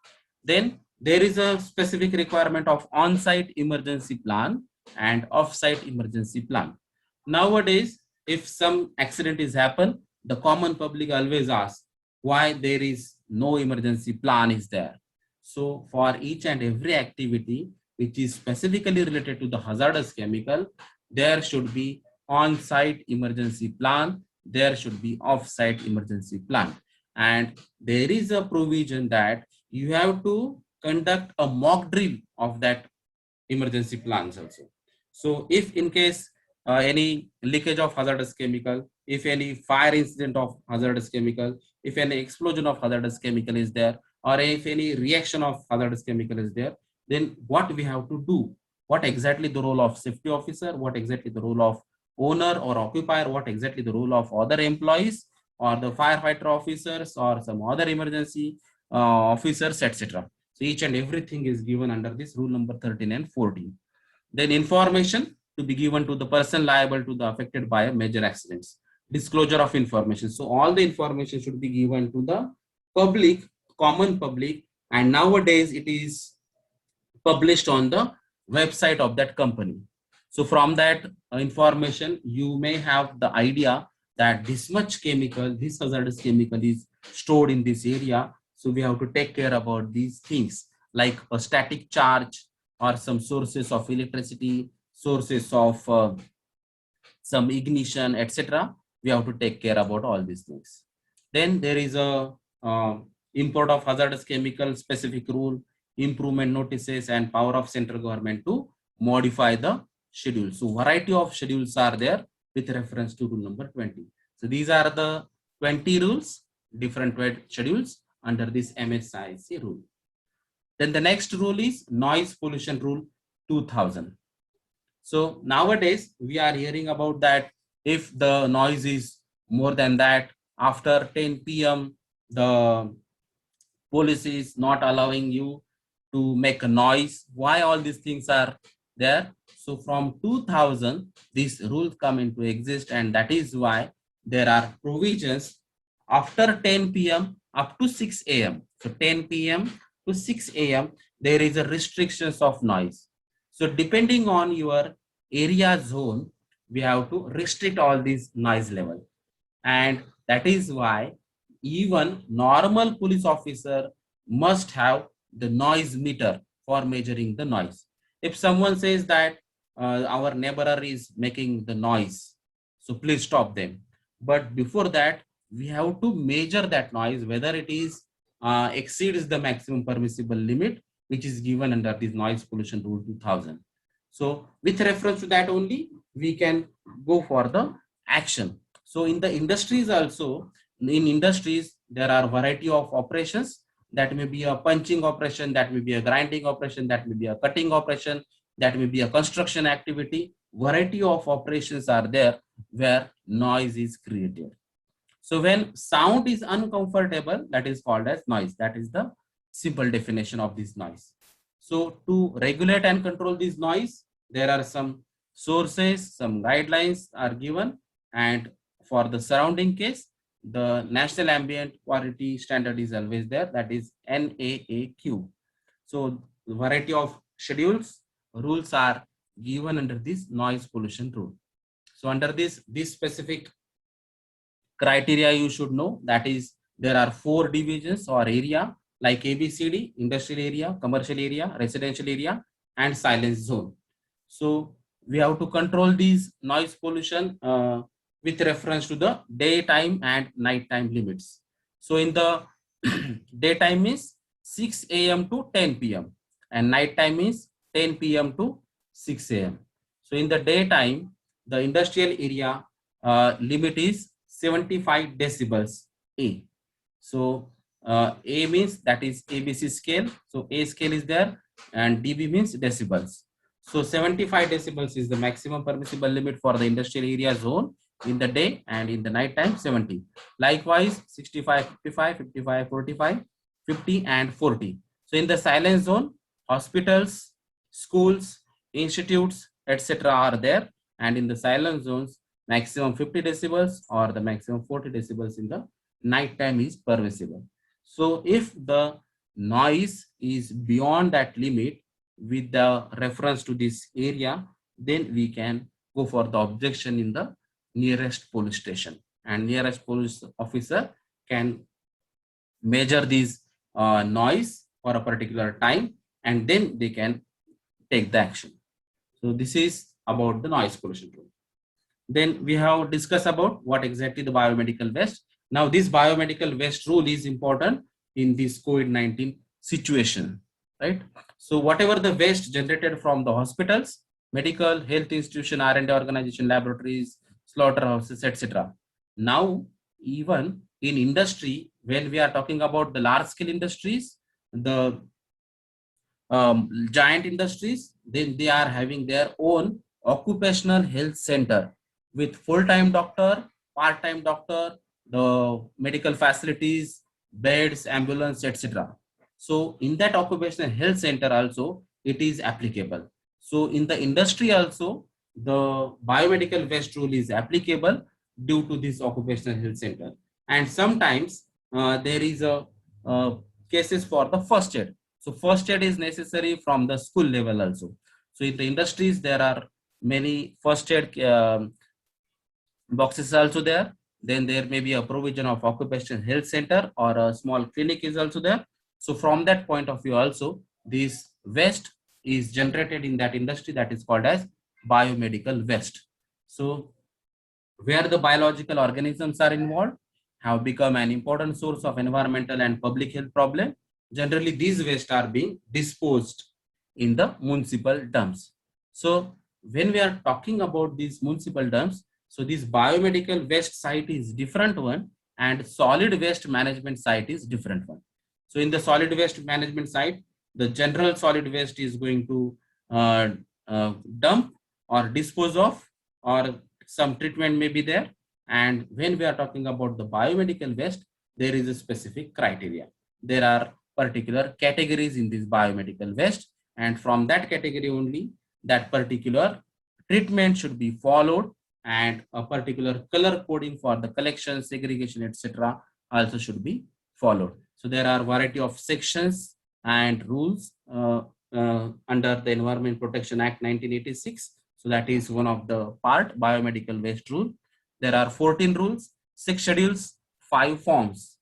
S1: Then there is a specific requirement of on-site emergency plan and off-site emergency plan. Nowadays, if some accident is happen, the common public always asks why there is no emergency plan is there. So for each and every activity which is specifically related to the hazardous chemical, there should be on-site emergency plan, there should be off-site emergency plan. And there is a provision that you have to conduct a mock drill of that emergency plans also. So if in case any leakage of hazardous chemical, if any fire incident of hazardous chemical, if any explosion of hazardous chemical is there, or if any reaction of hazardous chemical is there, then what we have to do, what exactly the role of safety officer, what exactly the role of owner or occupier, what exactly the role of other employees or the firefighter officers or some other emergency officers, etc. So each and everything is given under this rule number 13 and 14. Then information to be given to the person liable to the affected by major accidents. Disclosure of information. So all the information should be given to the public, common public, and nowadays it is published on the website of that company. So from that information, you may have the idea that this much chemical, this hazardous chemical is stored in this area. So we have to take care about these things like a static charge or some sources of electricity, sources of some ignition, etc. We have to take care about all these things. Then there is a import of hazardous chemical specific rule, improvement notices, and power of central government to modify the schedule. So variety of schedules are there with reference to rule number 20. So these are the 20 rules, different schedules under this MSIC rule. Then the next rule is noise pollution rule 2000. So nowadays we are hearing about that if the noise is more than that, after 10 p.m. the police is not allowing you to make a noise. Why all these things are there? So from 2000, these rules come into exist, and that is why there are provisions after 10 p.m. up to 6 a.m. So 10 p.m. to 6 a.m. there is a restrictions of noise. So depending on your area zone, we have to restrict all these noise level. And that is why even normal police officer must have the noise meter for measuring the noise. If someone says that our neighbor is making the noise, so please stop them. But before that, we have to measure that noise, whether it is exceeds the maximum permissible limit, which is given under this noise pollution rule 2000. So with reference to that only, we can go for the action. So in the industries also, in industries, there are variety of operations. That may be a punching operation, that may be a grinding operation, that may be a cutting operation, that may be a construction activity. Variety of operations are there where noise is created. So when sound is uncomfortable, that is called as noise. That is the simple definition of this noise. So to regulate and control this noise, there are some sources, some guidelines are given, and for the surrounding case, the National Ambient Quality Standard is always there, that is NAAQ. So the variety of schedules, rules are given under this noise pollution rule. So under this specific criteria you should know, that is there are 4 divisions or area like ABCD: industrial area, commercial area, residential area, and silence zone. So we have to control these noise pollution with reference to the daytime and nighttime limits. So in the daytime is 6 a.m. to 10 p.m. and nighttime is 10 p.m. to 6 a.m. So in the daytime, the industrial area limit is 75 decibels A. So A means that is ABC scale. So A scale is there and dB means decibels. So 75 decibels is the maximum permissible limit for the industrial area zone in the day, and in the night time 70. Likewise 65, 55, 55, 45, 50 and 40. So in the silence zone, hospitals, schools, institutes, etc. are there, and in the silence zones maximum 50 decibels or the maximum 40 decibels in the night time is permissible. So if the noise is beyond that limit with the reference to this area, then we can go for the objection in the nearest police station, and nearest police officer can measure this noise for a particular time, and then they can take the action. So this is about the noise pollution rule. Then we have discussed about what exactly the biomedical waste. Now this biomedical waste rule is important in this COVID-19 situation, right? So whatever the waste generated from the hospitals, medical, health institution, R&D organization, laboratories, slaughterhouses, etc. Now even in industry, when we are talking about the large scale industries, the giant industries, then they are having their own occupational health center with full-time doctor, part-time doctor, the medical facilities, beds, ambulance, etc. So in that occupational health center also it is applicable. So in the industry also the biomedical waste rule is applicable due to this occupational health center. And sometimes there is a cases for the first aid. So first aid is necessary from the school level also. So in the industries there are many first aid boxes also there. Then there may be a provision of occupational health center or a small clinic is also there. So from that point of view also, this waste is generated in that industry, that is called as biomedical waste. So where the biological organisms are involved have become an important source of environmental and public health problem. Generally these waste are being disposed in the municipal dumps. So when we are talking about these municipal dumps, so this biomedical waste site is different one and solid waste management site is different one. So in the solid waste management site, the general solid waste is going to dump or dispose of, or some treatment may be there. And when we are talking about the biomedical waste, there is a specific criteria. There are particular categories in this biomedical waste, and from that category only that particular treatment should be followed, and a particular color coding for the collection, segregation, etc. also should be followed. So there are variety of sections and rules under the Environment Protection Act 1986. So that is one of the part, biomedical waste rule. There are 14 rules, 6 schedules, 5 forms.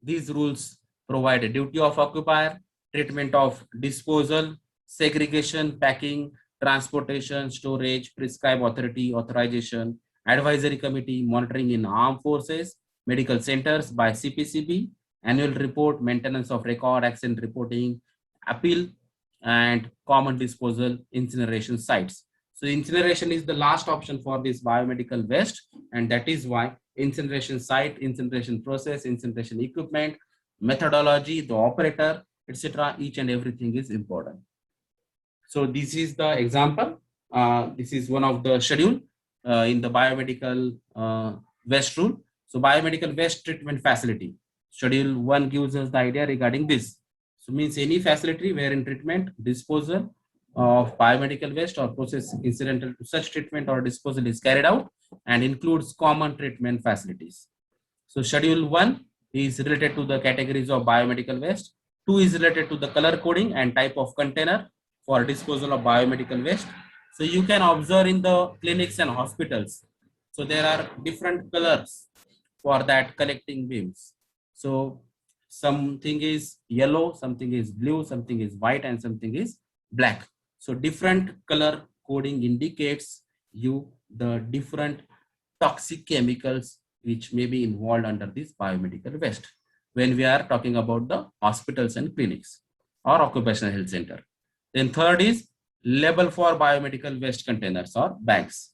S1: These rules provide a duty of occupier, treatment of disposal, segregation, packing, transportation, storage, prescribe authority, authorization, advisory committee, monitoring in armed forces, medical centers by CPCB, annual report, maintenance of record, accident reporting, appeal, and common disposal, incineration sites. So incineration is the last option for this biomedical waste, and that is why incineration site, incineration process, incineration equipment, methodology, the operator, etc. each and everything is important. So this is the example. This is one of the schedule in the biomedical waste rule. So biomedical waste treatment facility. Schedule 1 gives us the idea regarding this. So means any facility wherein treatment, disposal, of biomedical waste or process incidental to such treatment or disposal is carried out and includes common treatment facilities. So schedule 1 is related to the categories of biomedical waste. 2 is related to the color coding and type of container for disposal of biomedical waste. So you can observe in the clinics and hospitals. So there are different colors for that collecting beams. So something is yellow, something is blue, something is white, and something is black. So different color coding indicates you the different toxic chemicals which may be involved under this biomedical waste when we are talking about the hospitals and clinics or occupational health center. Then third is label for biomedical waste containers or bags.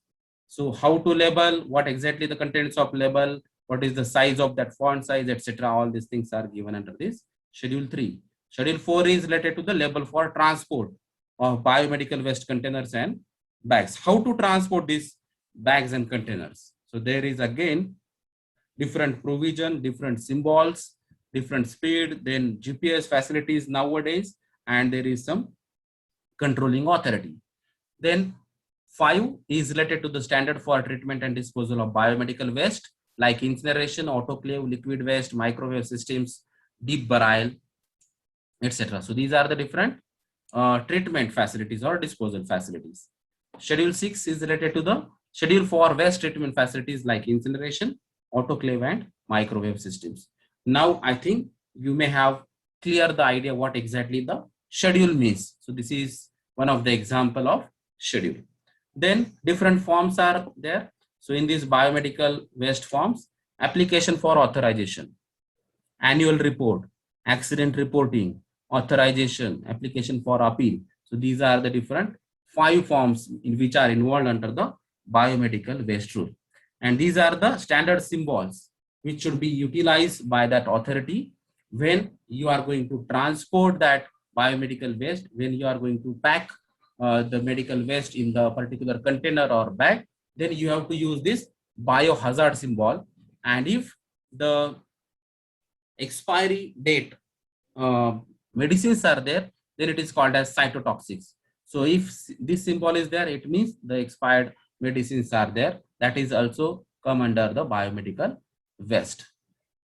S1: So how to label, what exactly the contents of label, what is the size of that font size, etc. All these things are given under this schedule 3. Schedule 4 is related to the label for transport of biomedical waste containers and bags. How to transport these bags and containers? So there is again different provision, different symbols, different speed, then GPS facilities nowadays, and there is some controlling authority. Then 5 is related to the standard for treatment and disposal of biomedical waste like incineration, autoclave, liquid waste, microwave systems, deep burial, etc. So these are the different treatment facilities or disposal facilities. Schedule 6 is related to the schedule for waste treatment facilities like incineration, autoclave, and microwave systems. Now I think you may have clear the idea what exactly the schedule means. So this is one of the example of schedule. Then different forms are there. So in these biomedical waste forms, application for authorization, annual report, accident reporting, authorization, application for appeal. So these are the different 5 forms in which are involved under the biomedical waste rule. And these are the standard symbols which should be utilized by that authority when you are going to transport that biomedical waste, when you are going to pack the medical waste in the particular container or bag, then you have to use this biohazard symbol. And if the expiry date medicines are there, then it is called as cytotoxics. So if this symbol is there, it means the expired medicines are there. That is also come under the biomedical waste.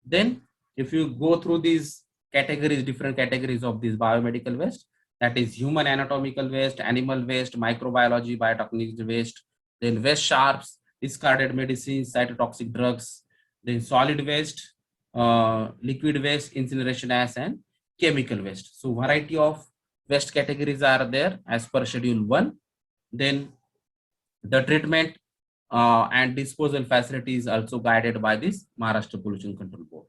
S1: Then if you go through these categories, different categories of these biomedical waste, that is human anatomical waste, animal waste, microbiology, biotechnology waste, then waste sharps, discarded medicines, cytotoxic drugs, then solid waste, liquid waste, incineration ash, and chemical waste. So variety of waste categories are there as per schedule 1. Then the treatment and disposal facility is also guided by this Maharashtra Pollution Control Board.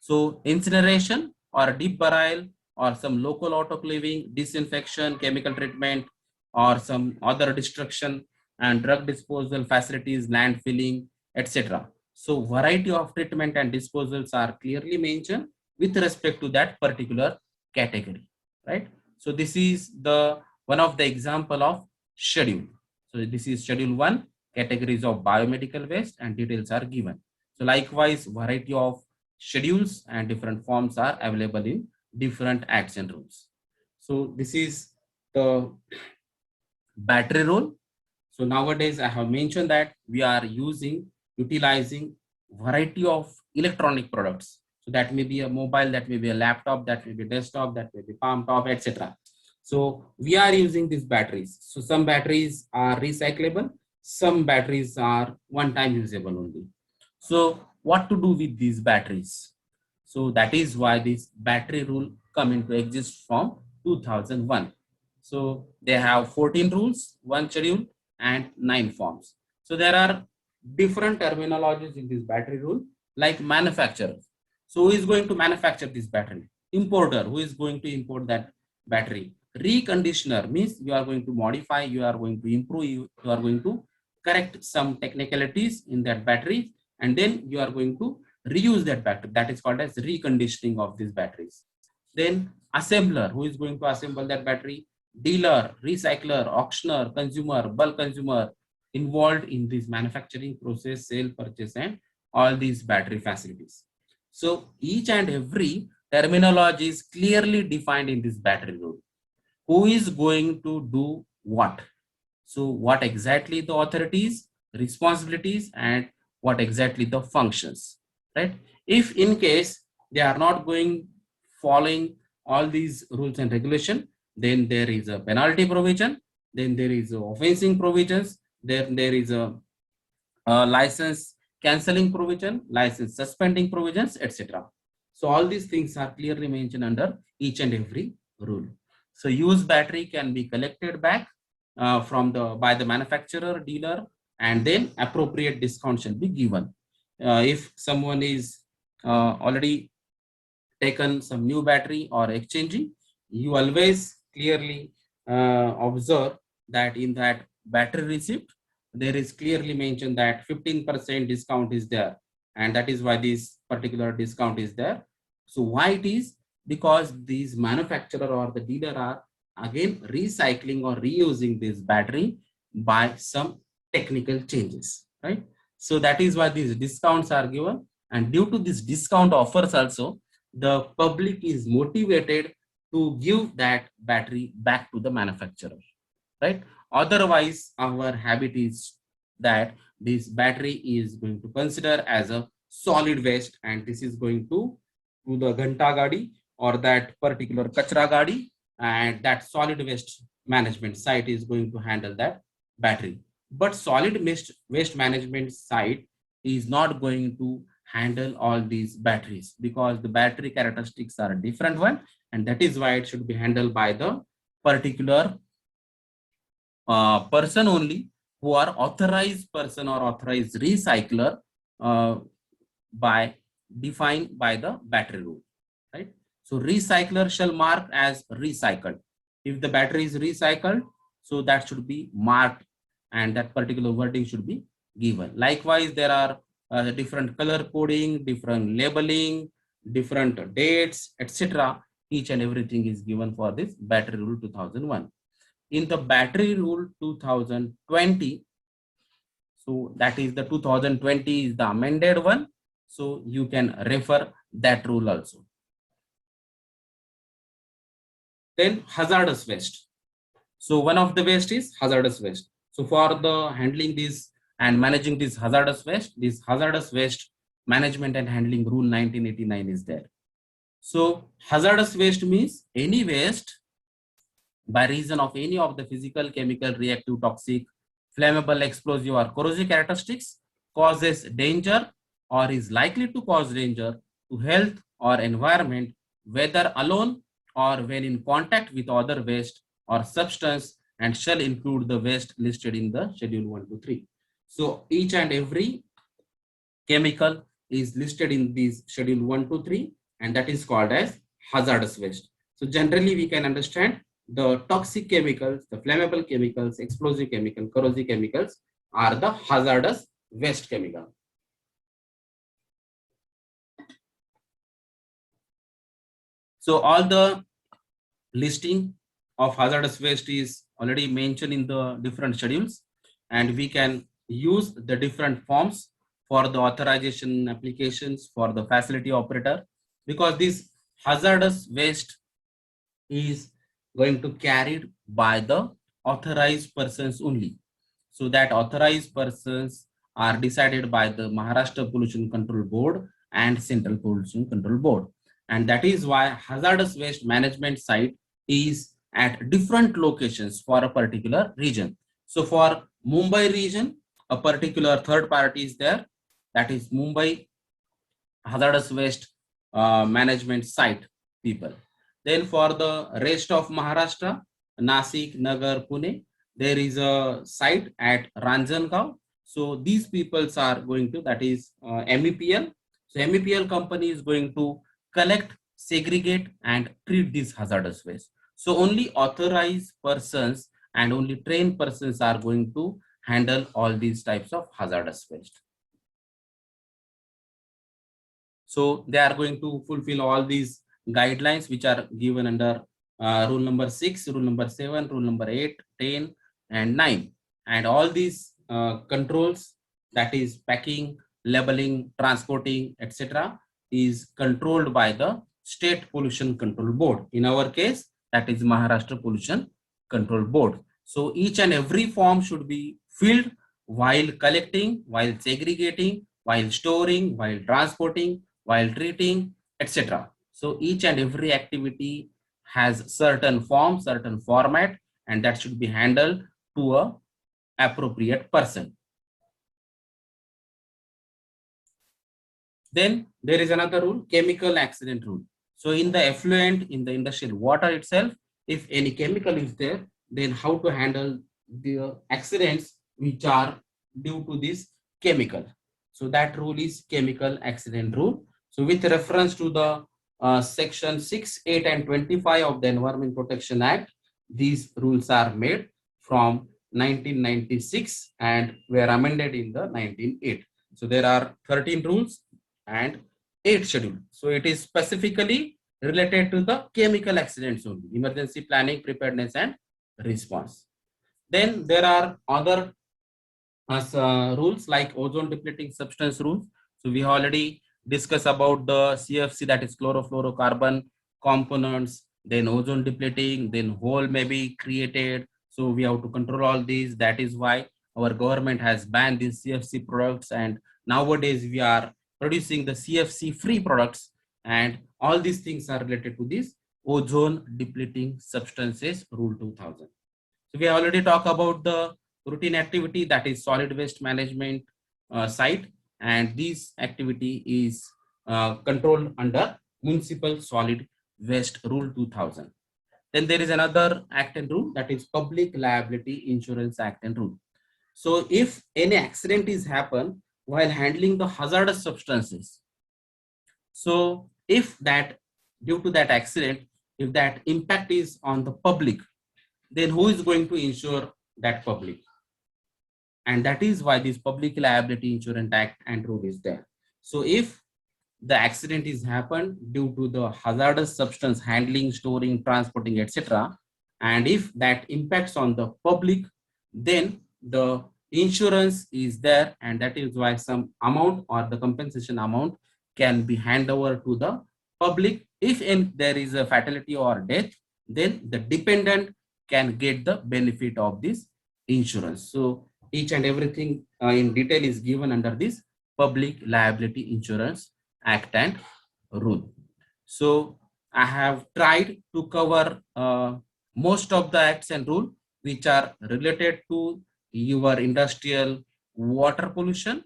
S1: So incineration or deep burial or some local autoclaving, disinfection, chemical treatment, or some other destruction and drug disposal facilities, landfilling, etc. So variety of treatment and disposals are clearly mentioned with respect to that particular category, right? So this is the one of the example of schedule. So this is schedule 1, categories of biomedical waste, and details are given. So likewise, variety of schedules and different forms are available in different acts and rules. So this is the battery rule. So nowadays I have mentioned that we are utilizing variety of electronic products. So that may be a mobile, that may be a laptop, that may be desktop, that may be palm top, etc. So we are using these batteries. So some batteries are recyclable, some batteries are one-time usable only. So what to do with these batteries? So that is why this battery rule come into exist from 2001. So they have 14 rules, 1 schedule, and 9 forms. So there are different terminologies in this battery rule, like manufacturers. So who is going to manufacture this battery? Importer, who is going to import that battery? Reconditioner means you are going to modify, you are going to improve, you are going to correct some technicalities in that battery, and then you are going to reuse that battery. That is called as reconditioning of these batteries. Then assembler, who is going to assemble that battery? Dealer, recycler, auctioneer, consumer, bulk consumer involved in this manufacturing process, sale, purchase, and all these battery facilities. So each and every terminology is clearly defined in this battery rule. Who is going to do what. So what exactly the authorities, responsibilities, and what exactly the functions, right? If in case they are not going following all these rules and regulation, then there is a penalty provision, then there is a offensing provisions, then there is a license cancelling provision, license suspending provisions, etc. So all these things are clearly mentioned under each and every rule. So used battery can be collected back from the by the manufacturer, dealer, and then appropriate discount shall be given. If someone is already taken some new battery or exchanging, you always clearly observe that in that battery receipt, there is clearly mentioned that 15% discount is there. And that is why this particular discount is there. So why it is? Because these manufacturer or the dealer are again recycling or reusing this battery by some technical changes, right? So that is why these discounts are given. And due to this discount offers also, the public is motivated to give that battery back to the manufacturer, right? Otherwise, our habit is that this battery is going to consider as a solid waste, and this is going to the Ghanta Gadi or that particular Kachra Gadi, and that solid waste management site is going to handle that battery. But solid waste management site is not going to handle all these batteries because the battery characteristics are a different one, and that is why it should be handled by the particular person only, who are authorized person or authorized recycler by defined by the battery rule, right? So recycler shall mark as recycled. If the battery is recycled, so that should be marked and that particular wording should be given. Likewise, there are different color coding, different labeling, different dates, etc. Each and everything is given for this battery rule 2001. In the battery rule 2020, so that is the 2020 is the amended one, so you can refer that rule also. Then hazardous waste. So one of the waste is hazardous waste. So for the handling this and managing this hazardous waste management and handling rule 1989 is there. So hazardous waste means any waste by reason of any of the physical, chemical, reactive, toxic, flammable, explosive, or corrosive characteristics causes danger or is likely to cause danger to health or environment, whether alone or when in contact with other waste or substance, and shall include the waste listed in the schedule 1 to 3. So each and every chemical is listed in this schedule 1 to 3, and that is called as hazardous waste. So generally we can understand the toxic chemicals, the flammable chemicals, explosive chemical, corrosive chemicals are the hazardous waste chemical. So all the listing of hazardous waste is already mentioned in the different schedules, and we can use the different forms for the authorization applications for the facility operator, because this hazardous waste is going to carried by the authorized persons only. So that authorized persons are decided by the Maharashtra Pollution Control Board and Central Pollution Control Board. And that is why hazardous waste management site is at different locations for a particular region. So for Mumbai region, a particular third party is there, that is Mumbai hazardous waste management site people. Then for the rest of Maharashtra, Nasik, Nagar, Pune, there is a site at Ranjangaon. So these peoples are going to, that is MEPL. So MEPL company is going to collect, segregate, and treat this hazardous waste. So only authorized persons and only trained persons are going to handle all these types of hazardous waste. So they are going to fulfill all these guidelines which are given under rule number 6, rule number 7, rule number 8, 10, and 9. And all these controls, that is packing, labeling, transporting, etc., is controlled by the State Pollution Control Board. In our case, that is Maharashtra Pollution Control Board. So each and every form should be filled while collecting, while segregating, while storing, while transporting, while treating, etc. So each and every activity has certain form, certain format, and that should be handled to a appropriate person. Then there is another rule, chemical accident rule. So in the effluent, in the industrial water itself, if any chemical is there, then how to handle the accidents which are due to this chemical. So that rule is chemical accident rule. So with reference to the section 6, 8 and 25 of the Environment Protection Act, these rules are made from 1996 and were amended in the 1908. So there are 13 rules and 8 schedule. So it is specifically related to the chemical accidents only, emergency planning, preparedness and response. Then there are other rules like ozone depleting substance rules. So we already discussed about the CFC, that is chlorofluorocarbon components, then ozone depleting, then hole may be created. So we have to control all these. That is why our government has banned these CFC products, and nowadays we are producing the CFC free products, and all these things are related to this ozone depleting substances rule 2000. So we already talked about the routine activity, that is solid waste management site, and this activity is controlled under municipal solid waste rule 2000. Then there is another act and rule, that is public liability insurance act and rule. So if any accident is happen while handling the hazardous substances, so if that due to that accident, if that impact is on the public, then who is going to insure that public? And that is why this public liability insurance act and rule is there. So if the accident is happened due to the hazardous substance handling, storing, transporting, etc., and if that impacts on the public, then the insurance is there, and that is why some amount or the compensation amount can be handed over to the public. If there is a fatality or death, then the dependent can get the benefit of this insurance. So each and everything in detail is given under this public liability insurance act and rule. So I have tried to cover most of the acts and rule which are related to your industrial water pollution,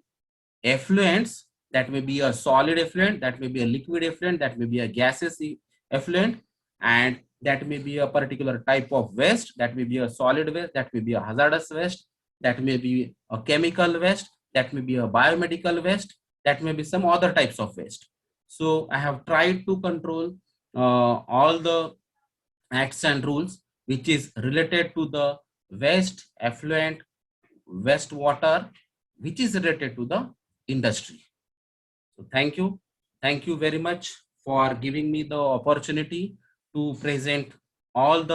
S1: effluents, that may be a solid effluent, that may be a liquid effluent, that may be a gaseous effluent, and that may be a particular type of waste, that may be a solid waste, that may be a hazardous waste, that may be a chemical waste, that may be a biomedical waste, that may be some other types of waste. So I have tried to control all the acts and rules which is related to the waste, effluent, wastewater, which is related to the industry. So thank you. Thank you very much for giving me the opportunity to present all the